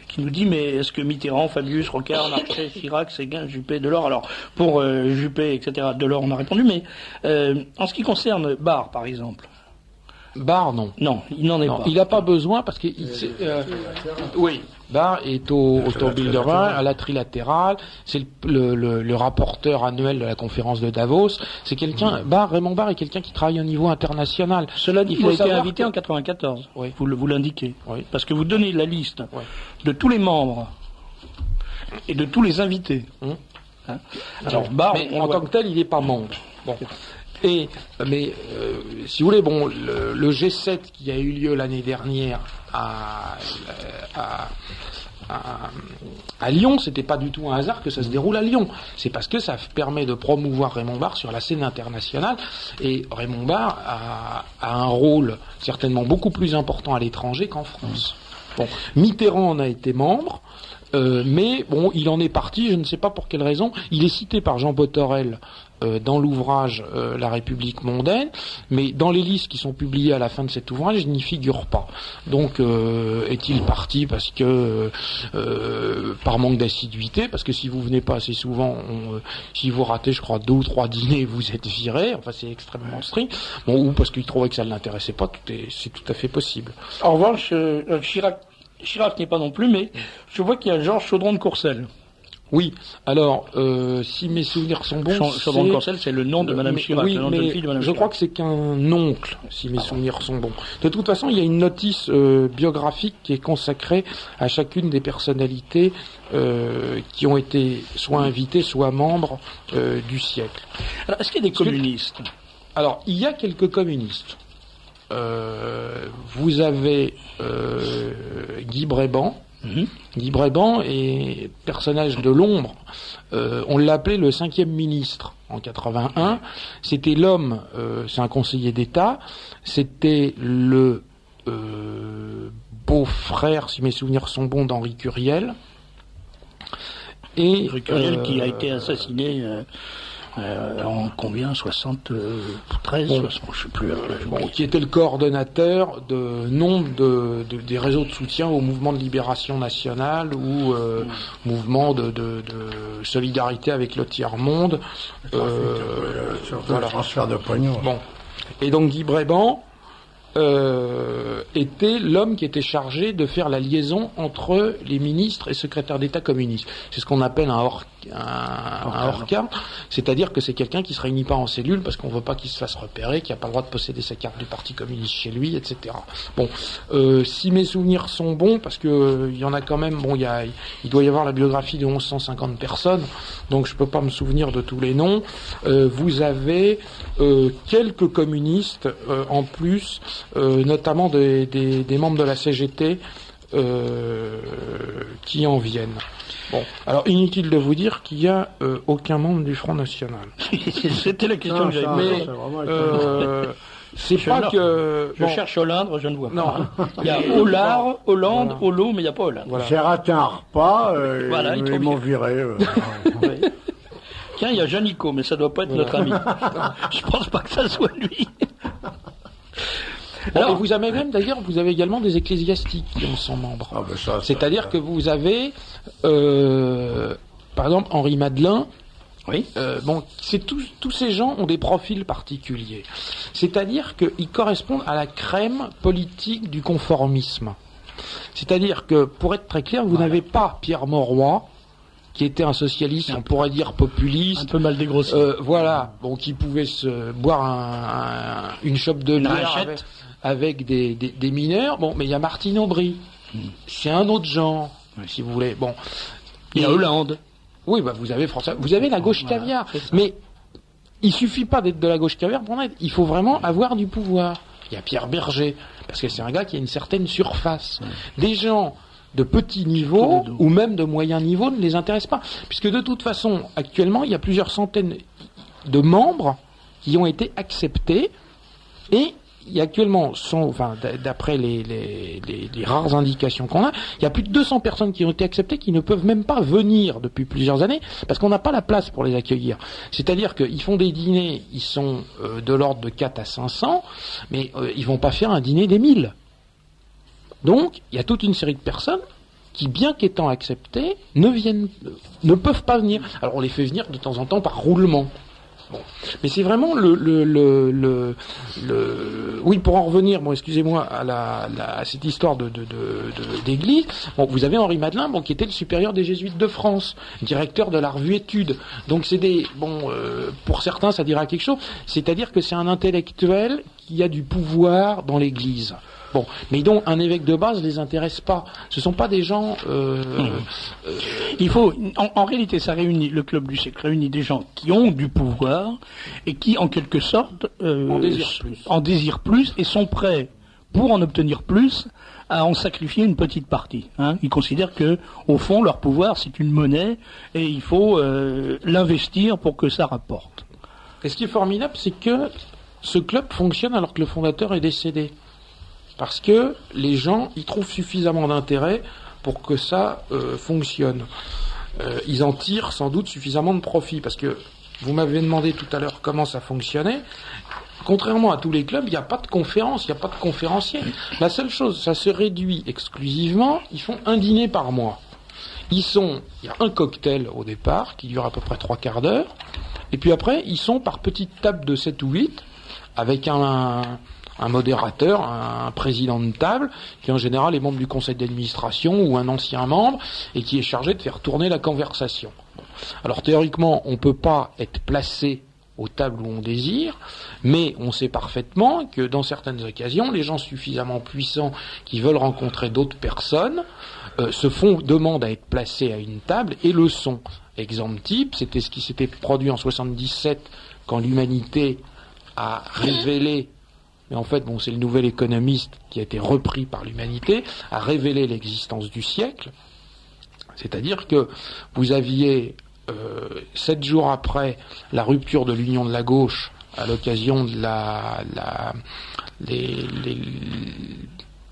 qui nous dit, mais est-ce que Mitterrand, Fabius, Rocard, Larcher, Chirac, Séguin, Juppé, Delors, alors pour Juppé, etc., Delors on a répondu, mais en ce qui concerne Barre, par exemple, Barre, non. Non, il n'en est pas. Il n'a pas besoin parce que oui, Barre est au Bilderberg, à la trilatérale. C'est le rapporteur annuel de la conférence de Davos. C'est quelqu'un. Raymond Barre est quelqu'un qui travaille au niveau international. Cela dit, il a été invité en 94. Oui. Vous l'indiquez. Oui. Parce que vous donnez la liste de tous les membres et de tous les invités. Hein? Alors Barre, mais en tant que tel, il n'est pas membre. Bon. Mais si vous voulez, bon, le G7 qui a eu lieu l'année dernière à Lyon, c'était pas du tout un hasard que ça se déroule à Lyon. C'est parce que ça permet de promouvoir Raymond Barre sur la scène internationale. Et Raymond Barre a un rôle certainement beaucoup plus important à l'étranger qu'en France. Bon, Mitterrand en a été membre. Mais bon, il en est parti, je ne sais pas pour quelle raison. Il est cité par Jean Botorel dans l'ouvrage La République mondaine, mais dans les listes qui sont publiées à la fin de cet ouvrage, il n'y figure pas. Donc, est-il parti parce que par manque d'assiduité, parce que si vous venez pas assez souvent, si vous ratez, je crois, 2 ou 3 dîners, vous êtes viré. Enfin, c'est extrêmement strict. Bon, ou parce qu'il trouvait que ça ne l'intéressait pas. C'est tout à fait possible. En revanche, Chirac n'est pas non plus, mais je vois qu'il y a Georges Chaudron de Courcelles. Oui, alors, si mes souvenirs sont bons... Chaudron de Courcelles, c'est le nom de Madame Chirac, oui, le nom de mais fille de Madame je Chirac. crois que c'est qu'un oncle, si mes souvenirs sont bons. De toute façon, il y a une notice biographique qui est consacrée à chacune des personnalités qui ont été soit invitées, soit membres du siècle. Alors, est-ce qu'il y a des communistes ? Alors, il y a quelques communistes. Vous avez Guy Bréban. Guy Bréban est personnage de l'ombre. On l'appelait le 5e ministre en 81. C'était l'homme, c'est un conseiller d'État. C'était le beau-frère, si mes souvenirs sont bons, d'Henri Curiel. Et Curiel qui a été assassiné. En combien 73, 60, je sais plus. Qui était le coordonnateur de nombre des réseaux de soutien au mouvement de libération nationale ou mouvement de solidarité avec le tiers-monde. Le transfert de pognon. Bon. Et donc Guy Bréban était l'homme qui était chargé de faire la liaison entre les ministres et secrétaires d'État communistes. C'est ce qu'on appelle un hors-carte, c'est-à-dire que c'est quelqu'un qui se réunit pas en cellule parce qu'on veut pas qu'il se fasse repérer, qui a pas le droit de posséder sa carte du Parti communiste chez lui, etc. Bon, si mes souvenirs sont bons, parce que il y en a quand même, bon, il doit y avoir la biographie de 1150 personnes, donc je peux pas me souvenir de tous les noms. Vous avez quelques communistes en plus, notamment des membres de la CGT qui en viennent. Bon, alors inutile de vous dire qu'il n'y a aucun membre du Front National. C'était la question que j'avais. Mais c'est pas que... Je cherche Hollande, je ne vois pas. Non. Il y a Hollande, Hollande, mais il n'y a pas Hollande. Voilà. J'ai raté un repas, voilà, ils m'ont viré. Oui. Tiens, il y a Janico, mais ça doit pas être notre ami. Je pense pas que ça soit lui. Alors, vous avez même, d'ailleurs, vous avez également des ecclésiastiques qui en sont membres. Ah ben c'est-à-dire que vous avez, par exemple, Henri Madelin. Oui. Bon, tous ces gens ont des profils particuliers. C'est-à-dire qu'ils correspondent à la crème politique du conformisme. C'est-à-dire que, pour être très clair, vous n'avez pas Pierre Mauroy, qui était un socialiste, on pourrait dire populiste. Un peu mal dégrossi. Voilà. Bon, qui pouvait se boire une chope de bière avec des mineurs. Bon, mais il y a Martine Aubry. C'est un autre genre, si vous voulez. Bon. Il y a Hollande. Oui, bah, vous avez la gauche caviar. Mais il suffit pas d'être de la gauche caviar pour en être. Il faut vraiment avoir du pouvoir. Il y a Pierre Berger. Parce que c'est un gars qui a une certaine surface. Des gens de petit niveau ou même de moyen niveau ne les intéressent pas. Puisque de toute façon, actuellement, il y a plusieurs centaines de membres qui ont été acceptés Et il y a actuellement, d'après les rares indications qu'on a, il y a plus de 200 personnes qui ont été acceptées qui ne peuvent même pas venir depuis plusieurs années parce qu'on n'a pas la place pour les accueillir. C'est-à-dire qu'ils font des dîners, ils sont de l'ordre de 4 à 500, mais ils vont pas faire un dîner des 1000. Donc, il y a toute une série de personnes qui, bien qu'étant acceptées, ne peuvent pas venir. Alors, on les fait venir de temps en temps par roulement. Bon. Mais c'est vraiment oui, pour en revenir, excusez-moi, à cette histoire d'église. Bon, vous avez Henri Madelin, qui était le supérieur des Jésuites de France, directeur de la revue Études. Donc c'est pour certains, ça dira quelque chose. C'est-à-dire que c'est un intellectuel qui a du pouvoir dans l'église. Bon, mais donc un évêque de base les intéresse pas. Ce sont pas des gens. Il faut, en réalité, ça réunit le club du siècle réunit des gens qui ont du pouvoir et qui, en quelque sorte, en désirent plus et sont prêts, pour en obtenir plus, à en sacrifier une petite partie. Ils considèrent que, au fond, leur pouvoir c'est une monnaie et il faut l'investir pour que ça rapporte. Et ce qui est formidable, c'est que ce club fonctionne alors que le fondateur est décédé. Parce que les gens y trouvent suffisamment d'intérêt pour que ça fonctionne. Ils en tirent sans doute suffisamment de profit. Parce que vous m'avez demandé tout à l'heure comment ça fonctionnait. Contrairement à tous les clubs, il n'y a pas de conférence, il n'y a pas de conférencier. La seule chose, ça se réduit exclusivement, ils font un dîner par mois. Il y a un cocktail au départ qui dure à peu près 3 quarts d'heure. Et puis après, ils sont par petites tables de 7 ou 8 avec un modérateur, un président de table, qui en général est membre du conseil d'administration ou un ancien membre, et qui est chargé de faire tourner la conversation. Alors théoriquement, on ne peut pas être placé aux tables où on désire, mais on sait parfaitement que dans certaines occasions, les gens suffisamment puissants qui veulent rencontrer d'autres personnes demandent à être placés à une table et le sont. Exemple type, c'était ce qui s'était produit en 77 quand l'humanité a révélé, mais en fait, c'est le nouvel économiste qui a été repris par l'humanité, a révélé l'existence du siècle. C'est-à-dire que vous aviez 7 jours après la rupture de l'union de la gauche, à l'occasion de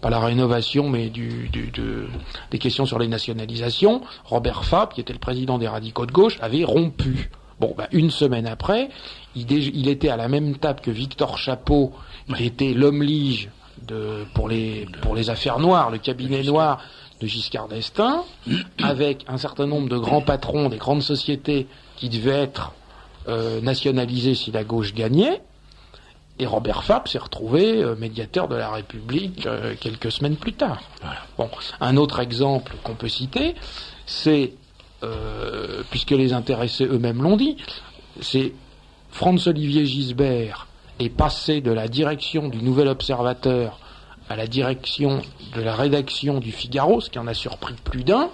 pas la rénovation, mais des questions sur les nationalisations, Robert Fabre, qui était le président des radicaux de gauche, avait rompu. Une semaine après, il était à la même table que Victor Chapeau, qui était l'homme lige pour les affaires noires, le cabinet noir de Giscard d'Estaing, avec un certain nombre de grands patrons des grandes sociétés qui devaient être nationalisés si la gauche gagnait. Et Robert Fabre s'est retrouvé médiateur de la République quelques semaines plus tard. Voilà. Un autre exemple qu'on peut citer, c'est, puisque les intéressés eux-mêmes l'ont dit, c'est Franz-Olivier Gisbert est passé de la direction du Nouvel Observateur à la direction de la rédaction du Figaro, ce qui en a surpris plus d'un.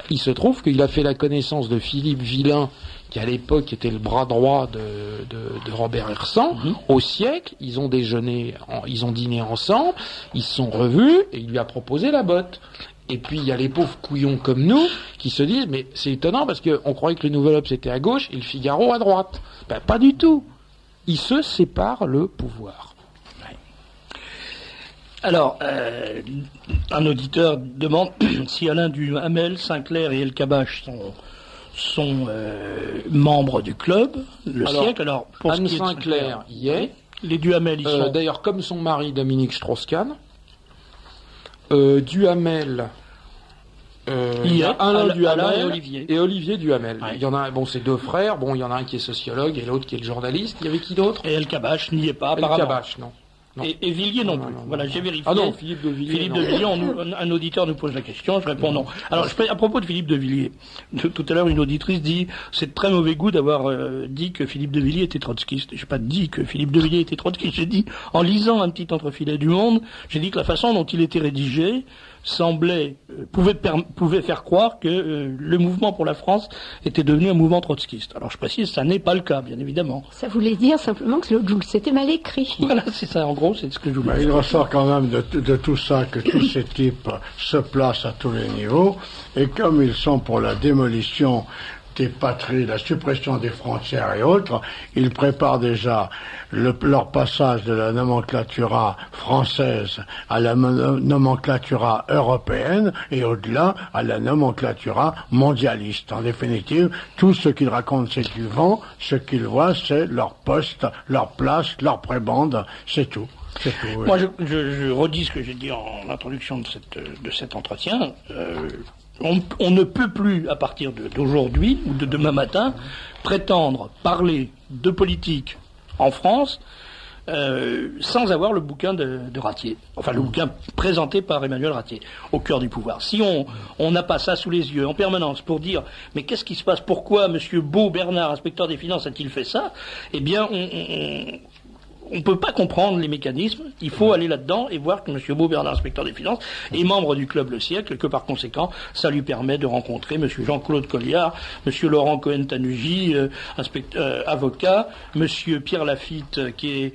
Il se trouve qu'il a fait la connaissance de Philippe Villain, qui à l'époque était le bras droit de Robert Hersan. Au siècle, ils ont dîné ensemble, ils se sont revus et il lui a proposé la botte. Et puis il y a les pauvres couillons comme nous qui se disent mais c'est étonnant parce qu'on croyait que le Nouvel Obs était à gauche et le Figaro à droite. Pas du tout. Ils se séparent le pouvoir. Alors, un auditeur demande si Alain Duhamel, Sinclair et El Kabbach sont membres du club, siècle. Alors, pour Anne Sinclair y est. Les Duhamel, ils sont... D'ailleurs, comme son mari Dominique Strauss-Kahn. Duhamel... il y a Alain Duhamel et Olivier Duhamel. Ouais. Il y en a, c'est 2 frères. Il y en a un qui est sociologue et l'autre qui est le journaliste. Il y avait qui d'autre? Et El Kabbach n'y est pas, apparemment. El Kabbach, non. Et Villiers non plus. Voilà, j'ai vérifié. Ah non, Philippe de Villiers. Philippe de Villiers, un auditeur nous pose la question, je réponds non. Alors, à propos de Philippe de Villiers, tout à l'heure, une auditrice dit, c'est de très mauvais goût d'avoir dit que Philippe de Villiers était trotskiste. J'ai pas dit que Philippe de Villiers était trotskiste, j'ai dit, en lisant un petit entrefilet du Monde, j'ai dit que la façon dont il était rédigé pouvait faire croire que le mouvement pour la France était devenu un mouvement trotskiste. Alors je précise, ça n'est pas le cas, bien évidemment. Ça voulait dire simplement que c'était mal écrit. Voilà, c'est ça, en gros, c'est ce que je voulais dire. Il ressort quand même de tout ça que tous ces types se placent à tous les niveaux, et comme ils sont pour la démolition des patries, la suppression des frontières et autres, ils préparent déjà leur passage de la nomenclatura française à la nomenclatura européenne et au-delà à la nomenclatura mondialiste. En définitive, tout ce qu'ils racontent, c'est du vent. Ce qu'ils voient, c'est leur poste, leur place, leur prébande. C'est tout. Oui. Moi, je redis ce que j'ai dit en introduction de cet entretien. On ne peut plus, à partir d'aujourd'hui ou de demain matin, prétendre parler de politique en France sans avoir le bouquin de Ratier. Enfin, le bouquin présenté par Emmanuel Ratier, Au cœur du pouvoir. Si on n'a pas ça sous les yeux en permanence pour dire « Mais qu'est-ce qui se passe ? Pourquoi M. Beau Bernard, inspecteur des finances, a-t-il fait ça ?» Eh bien, on ne peut pas comprendre les mécanismes, il faut aller là-dedans et voir que M. Beau Bernard, inspecteur des finances, est membre du Club Le Siècle, et que par conséquent, ça lui permet de rencontrer M. Jean-Claude Colliard, M. Laurent Cohen-Tanugy, avocat, M. Pierre Lafitte, qui est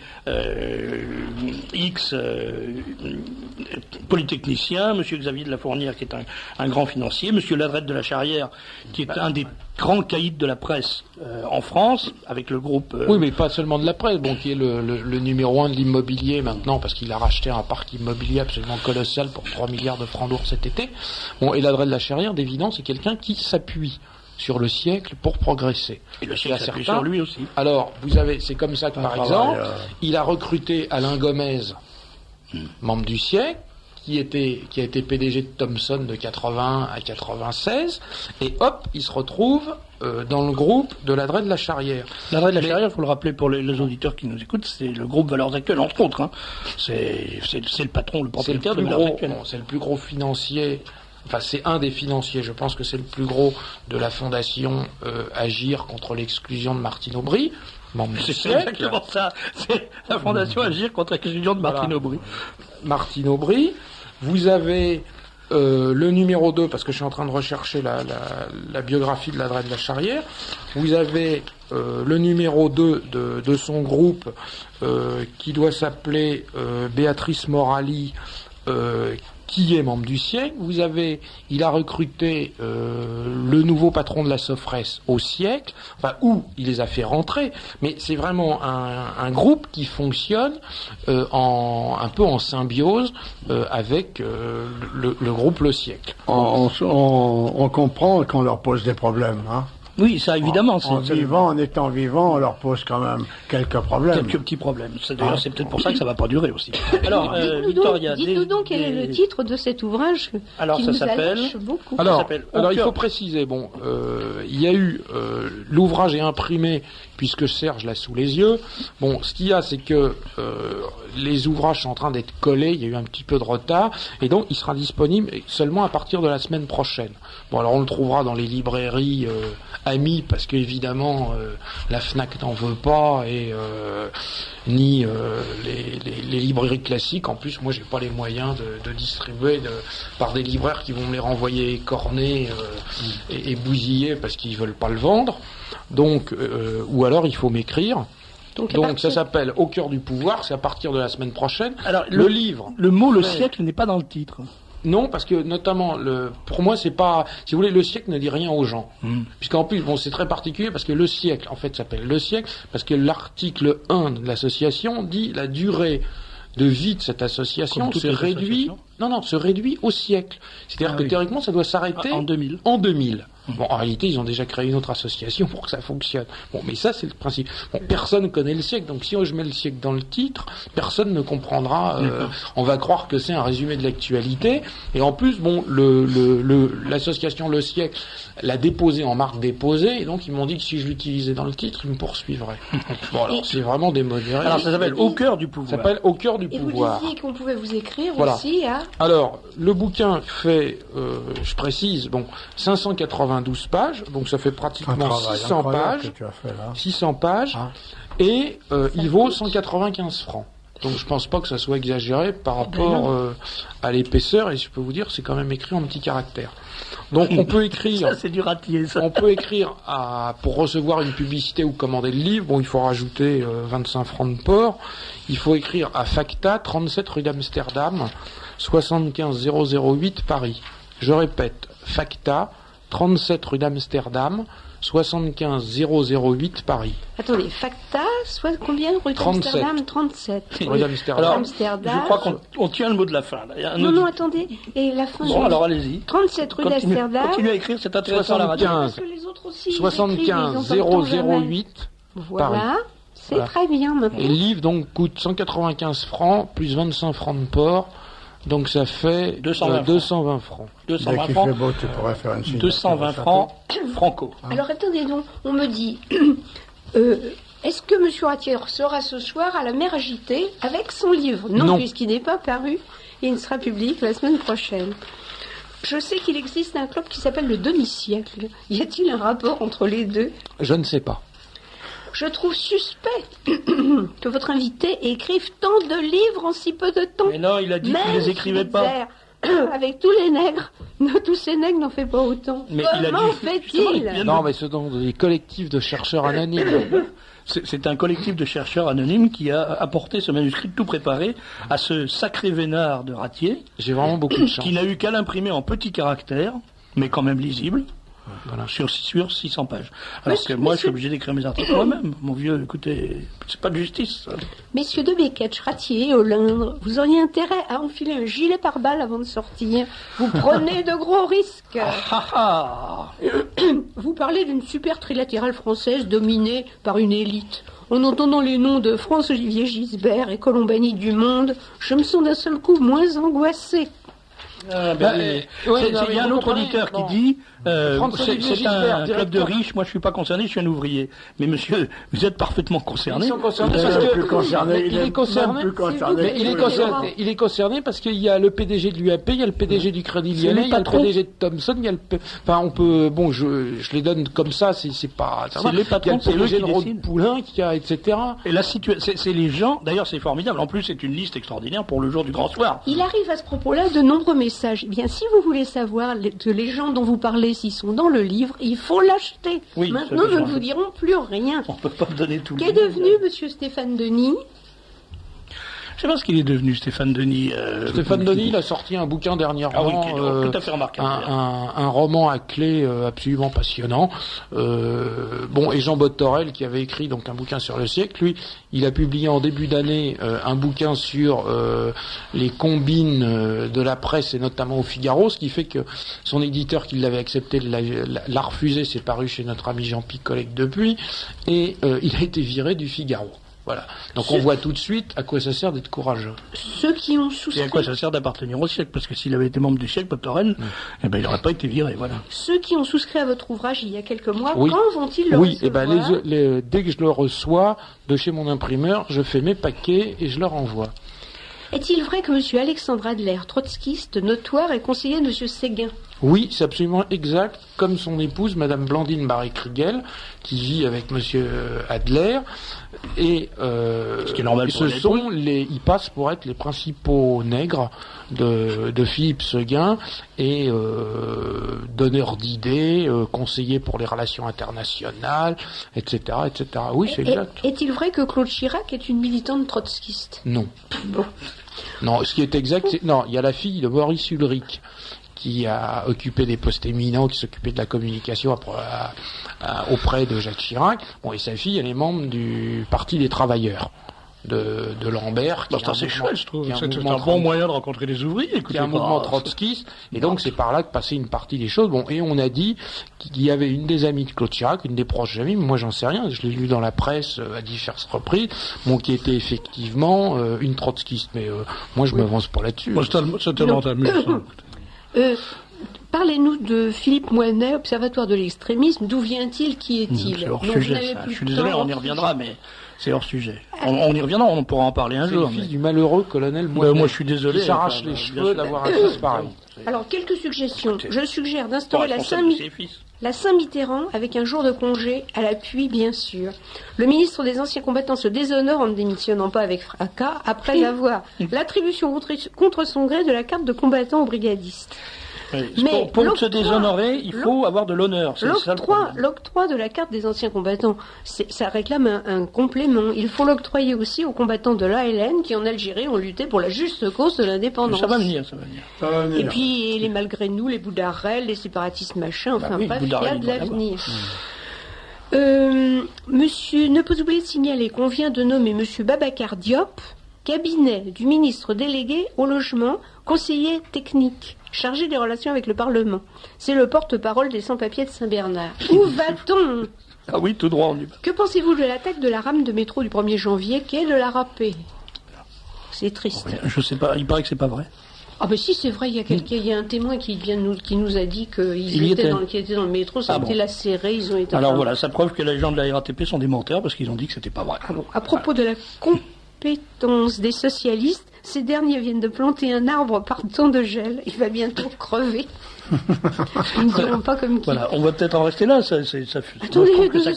polytechnicien, M. Xavier de la Fournière, qui est un grand financier, M. Ladrette de la Charrière, qui est un des grands caïds de la presse en France, avec le groupe... Oui, mais pas seulement de la presse, bon, qui est le numéro 1 de l'immobilier maintenant, parce qu'il a racheté un parc immobilier absolument colossal pour 3 milliards de francs lourds cet été. Bon, et Ladrette de la Charrière, d'évidence, c'est quelqu'un qui s'appuie sur le siècle pour progresser. Et le siècle s'appuie sur lui aussi. Alors, c'est comme ça que, par exemple, il a recruté Alain Gomez, membre du siècle, qui a été PDG de Thomson de 80 à 96, et hop, il se retrouve dans le groupe de Ladrette de la Charrière. Ladrette de la Charrière, il faut le rappeler pour les auditeurs qui nous écoutent, c'est le groupe Valeurs Actuelles, entre autres. Hein. C'est le patron, le propriétaire de Valeurs Actuelles. C'est le plus gros financier, enfin c'est un des financiers, je pense que c'est le plus gros de la fondation Agir contre l'exclusion de Martine Aubry. C'est exactement ça, c'est la fondation Agir contre l'exclusion de Martine Aubry. Martine Aubry. Vous avez le numéro 2, parce que je suis en train de rechercher la biographie de Ladrette de la Charrière. Vous avez le numéro 2 de son groupe qui doit s'appeler Béatrice Morali, qui est membre du siècle. Il a recruté le nouveau patron de la Sofres au siècle, enfin où il les a fait rentrer, mais c'est vraiment un groupe qui fonctionne un peu en symbiose avec le groupe Le Siècle. On comprend qu'on leur pose des problèmes, hein. Oui, ça évidemment. En étant vivant, on leur pose quand même quelques problèmes. Quelques petits problèmes. D'ailleurs, c'est peut-être pour ça que ça va pas durer aussi. Alors, Victoria, dites-nous donc quel est le titre de cet ouvrage qui nous allège beaucoup. Alors, il faut préciser. Bon, il y a eu l'ouvrage est imprimé puisque Serge l'a sous les yeux. Bon, ce qu'il y a, c'est que les ouvrages sont en train d'être collés. Il y a eu un petit peu de retard, et donc il sera disponible seulement à partir de la semaine prochaine. Bon, alors on le trouvera dans les librairies amis, parce qu'évidemment la Fnac n'en veut pas, et ni les librairies classiques. En plus, moi j'ai pas les moyens de distribuer par des libraires qui vont me les renvoyer cornés et bousillés parce qu'ils veulent pas le vendre. Donc ou alors il faut m'écrire. Donc ça s'appelle Au cœur du pouvoir, c'est à partir de la semaine prochaine. Alors le livre, le mot Le Siècle n'est pas dans le titre. Non, parce que notamment, pour moi, c'est pas, si vous voulez, Le Siècle ne dit rien aux gens. Puisqu'en plus, bon, c'est très particulier parce que Le Siècle, en fait, s'appelle Le Siècle parce que l'article 1 de l'association dit la durée de vie de cette association se réduit au siècle. C'est-à-dire que théoriquement, ça doit s'arrêter en 2000. Bon, en réalité, ils ont déjà créé une autre association pour que ça fonctionne. Bon, mais ça, c'est le principe. Bon, personne connaît le siècle, donc si je mets le siècle dans le titre, personne ne comprendra. On va croire que c'est un résumé de l'actualité. Et en plus, bon, l'association Le Siècle l'a déposé en marque déposée, et donc ils m'ont dit que si je l'utilisais dans le titre, ils me poursuivraient. Bon, alors c'est vraiment démodéré. Alors ça s'appelle Au cœur du pouvoir. Ça s'appelle Au cœur du pouvoir. Et vous disiez qu'on pouvait vous écrire aussi à... Alors, le bouquin fait, je précise, bon, 592 pages, donc ça fait pratiquement 600 pages. 600 pages, et il vaut 195 francs. Donc je pense pas que ça soit exagéré par rapport à l'épaisseur, et je peux vous dire, c'est quand même écrit en petits caractères. Donc on peut écrire... Ça, c'est du Ratier, ça. On peut écrire pour recevoir une publicité ou commander le livre. Bon, il faut rajouter 25 francs de port. Il faut écrire à Facta, 37 rue d'Amsterdam, 75 008 Paris. Je répète, Facta, 37 rue d'Amsterdam, 75 008 Paris. Attendez, Facta, soit combien rue d'Amsterdam? 37. Rue d'Amsterdam. Alors, Amsterdam. je crois qu'on tient le mot de la fin. Là. Il y a un Non, attendez. Et la fin. Bon, alors allez-y. 37 rue d'Amsterdam. Continuez à écrire, c'est intéressant à la radio. 75 008 Voilà. Paris. C'est très bien maintenant. Et le livre donc coûte 195 francs plus 25 francs de port. Donc ça fait 220 francs. 220 francs. Beau, tu pourrais faire une 220 francs franco. Alors attendez donc, on me dit, est-ce que M. Ratier sera ce soir à la mer agitée avec son livre? Non, puisqu'il n'est pas paru et il sera public la semaine prochaine. Je sais qu'il existe un club qui s'appelle le demi-siècle. Y a-t-il un rapport entre les deux? Je ne sais pas. Je trouve suspect que votre invité écrive tant de livres en si peu de temps. Mais non, il a dit qu'il les écrivait pas. Avec tous les nègres, tous ces nègres n'en fait pas autant. Mais comment fait-il? Non, mais ce sont des collectifs de chercheurs anonymes. C'est un collectif de chercheurs anonymes qui a apporté ce manuscrit tout préparé à ce sacré vénard de Ratier. J'ai vraiment beaucoup de chance. Qui n'a eu qu'à l'imprimer en petits caractères, mais quand même lisible. Voilà, sur 600 pages. Alors que moi, je suis obligé d'écrire mes articles moi-même. Mon vieux, écoutez, c'est pas de justice. Ça. Messieurs de Béquetch, Ratier, Olindre, vous auriez intérêt à enfiler un gilet pare-balles avant de sortir. Vous prenez de gros risques. Vous parlez d'une super trilatérale française dominée par une élite. En entendant les noms de François-Olivier Gisbert et Colombani du Monde, je me sens d'un seul coup moins angoissé. Il y a un autre auditeur qui dit c'est un club de riches, moi je suis pas concerné, je suis un ouvrier. Mais monsieur, vous êtes parfaitement concerné. Ils sont concernés parce que il est concerné parce qu'il y a le PDG de l'UAP, il y a le PDG du Crédit Lyonnais, il y a le PDG de Thomson, il y a le on peut je les donne comme ça, c'est pas c'est les patrons, il y a le PDG de Rode Poulain qui a etc. Et la situation, c'est les gens, d'ailleurs c'est formidable, en plus c'est une liste extraordinaire pour le jour du grand soir. Il arrive à ce propos-là de nombreux messages. Eh bien, si vous voulez savoir que les gens dont vous parlez, s'ils sont dans le livre, il faut l'acheter. Oui, maintenant, nous ne vous dirons plus rien. On ne peut pas donner tout le Qu'est devenu monsieur Stéphane Denis? Je sais pas ce qu'il est devenu, Stéphane Denis. Stéphane Denis, il a sorti un bouquin dernièrement, tout à fait remarquable. Un roman à clé absolument passionnant. Et Jean Botorel, qui avait écrit donc un bouquin sur le siècle, lui, il a publié en début d'année un bouquin sur les combines de la presse et notamment au Figaro, ce qui fait que son éditeur qui l'avait accepté l'a refusé, c'est paru chez notre ami Jean Picolec depuis, et il a été viré du Figaro. Voilà. Donc on voit tout de suite à quoi ça sert d'être courageux. Ceux qui ont souscrit... Et à quoi ça sert d'appartenir au siècle, parce que s'il avait été membre du siècle, Botorel, il n'aurait pas été viré, voilà. Ceux qui ont souscrit à votre ouvrage il y a quelques mois, oui. Quand vont-ils le recevoir? Dès que je le reçois de chez mon imprimeur, je fais mes paquets et je leur envoie. Est-il vrai que M. Alexandre Adler, trotskiste, notoire, est conseiller de M. Séguin? Oui, c'est absolument exact, comme son épouse, Madame Blandine Barré-Krugel, qui vit avec M. Adler, et ce qui est normal pour ils passent pour être les principaux nègres de Philippe Séguin, et donneurs d'idées, conseillers pour les relations internationales, etc., etc. Oui, c'est exact. Est-il vrai que Claude Chirac est une militante trotskiste? Non. Bon. Non, ce qui est exact, il y a la fille de Maurice Ulrich, qui a occupé des postes éminents, qui s'occupait de la communication auprès de Jacques Chirac. Bon, et sa fille, elle est membre du Parti des Travailleurs de Lambert. C'est chouette, je trouve. C'est un bon moyen de rencontrer des ouvriers. Qui est un mouvement trotskiste. Et donc, c'est par là que passait une partie des choses. Bon, et on a dit qu'il y avait une des amies de Claude Chirac, une des proches amies, mais moi j'en sais rien, je l'ai lu dans la presse à diverses reprises, qui était effectivement une trotskiste. Mais moi, je m'avance pas là-dessus. Moi, c'est tellement amusant. Parlez-nous de Philippe Moinet, Observatoire de l'extrémisme. D'où vient-il? Qui est-il? C'est hors sujet, ça. Je suis désolé, on y reviendra, mais c'est hors sujet. On y reviendra, on pourra en parler un jour. C'est le fils du malheureux colonel Moinet. Moi, je suis désolé. Qui s'arrache les cheveux d'avoir un fils pareil. Alors, quelques suggestions. Je suggère d'instaurer la Saint-Mitterrand avec un jour de congé à l'appui, bien sûr. Le ministre des Anciens Combattants se déshonore en ne démissionnant pas avec fracas après avoir l'attribution contre son gré de la carte de combattant aux brigadistes. Mais pour se déshonorer, il faut avoir de l'honneur. L'octroi de la carte des anciens combattants, ça réclame un complément. Il faut l'octroyer aussi aux combattants de l'ALN qui en Algérie ont lutté pour la juste cause de l'indépendance. Ça va venir. Et puis les malgré nous, les Boudarel, les séparatistes machin, enfin bref, il y a de l'avenir. Monsieur, ne pas oublier de signaler qu'on vient de nommer monsieur Babacar Diop, cabinet du ministre délégué au logement, conseiller technique, chargé des relations avec le Parlement. C'est le porte-parole des sans-papiers de Saint-Bernard. Où va-t-on? Ah oui, tout droit, on y va. Que pensez-vous de l'attaque de la rame de métro du 1er janvier, qu'est de la râpée? C'est triste. Je sais pas, il paraît que c'est pas vrai. Ah ben si, c'est vrai, il y a un témoin qui nous a dit qu'ils étaient dans le métro, ça a été lacéré, ils ont été... Alors voilà, ça prouve que les gens de la RATP sont des menteurs parce qu'ils ont dit que c'était pas vrai. Ah bon. À propos de la compétence des socialistes, ces derniers viennent de planter un arbre par temps de gel, il va bientôt crever. Ils ne diront pas comme qui. Voilà, on va peut-être en rester là, ça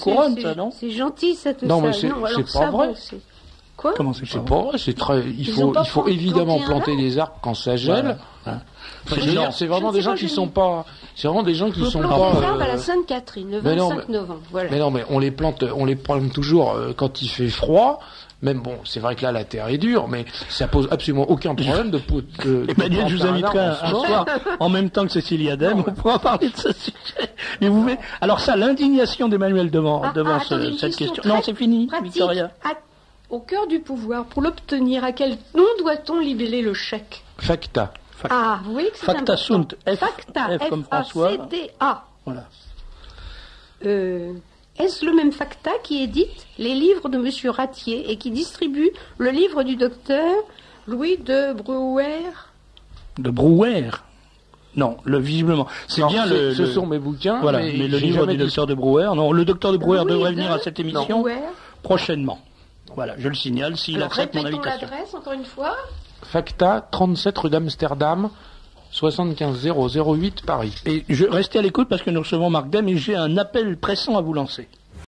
couronne, ça, non? C'est gentil, ça, tout non, ça. Non, mais c'est pas vrai. Quoi? Comment c'est pas vrai? C'est très. Il faut évidemment planter des arbres quand ça gèle. Voilà. C'est vraiment des gens qui sont pas. C'est vraiment des gens qui sont pas. Des arbres à la Sainte-Catherine, le 25 novembre. Voilà. Mais non, mais on les plante toujours quand il fait froid. Même bon, c'est vrai que là la terre est dure, mais ça pose absolument aucun problème de Emmanuel, je vous inviterai un soir, en même temps que Cécile Adem, on pourra parler de ce sujet. Et vous verrez. Alors ça, l'indignation d'Emmanuel devant cette question. Non, c'est fini, Victoria. Au cœur du pouvoir, pour l'obtenir, à quel nom doit-on libeller le chèque? Facta. Ah, vous voyez que c'est Facta sunt. Facta, F comme François. F-A-C-T-A. Voilà. Est-ce le même Facta qui édite les livres de Monsieur Ratier et qui distribue le livre du docteur Louis de Brouwer? De Brouwer? Non, visiblement. C'est bien ce sont mes bouquins. Voilà, mais le livre du docteur de Brouwer. Non, le docteur de Brouwer devrait venir à cette émission prochainement. Voilà, je le signale s'il accepte mon invitation. L'adresse, encore une fois. Facta, 37 rue d'Amsterdam, 75 008 Paris. Et restez à l'écoute parce que nous recevons Marc Dem et j'ai un appel pressant à vous lancer.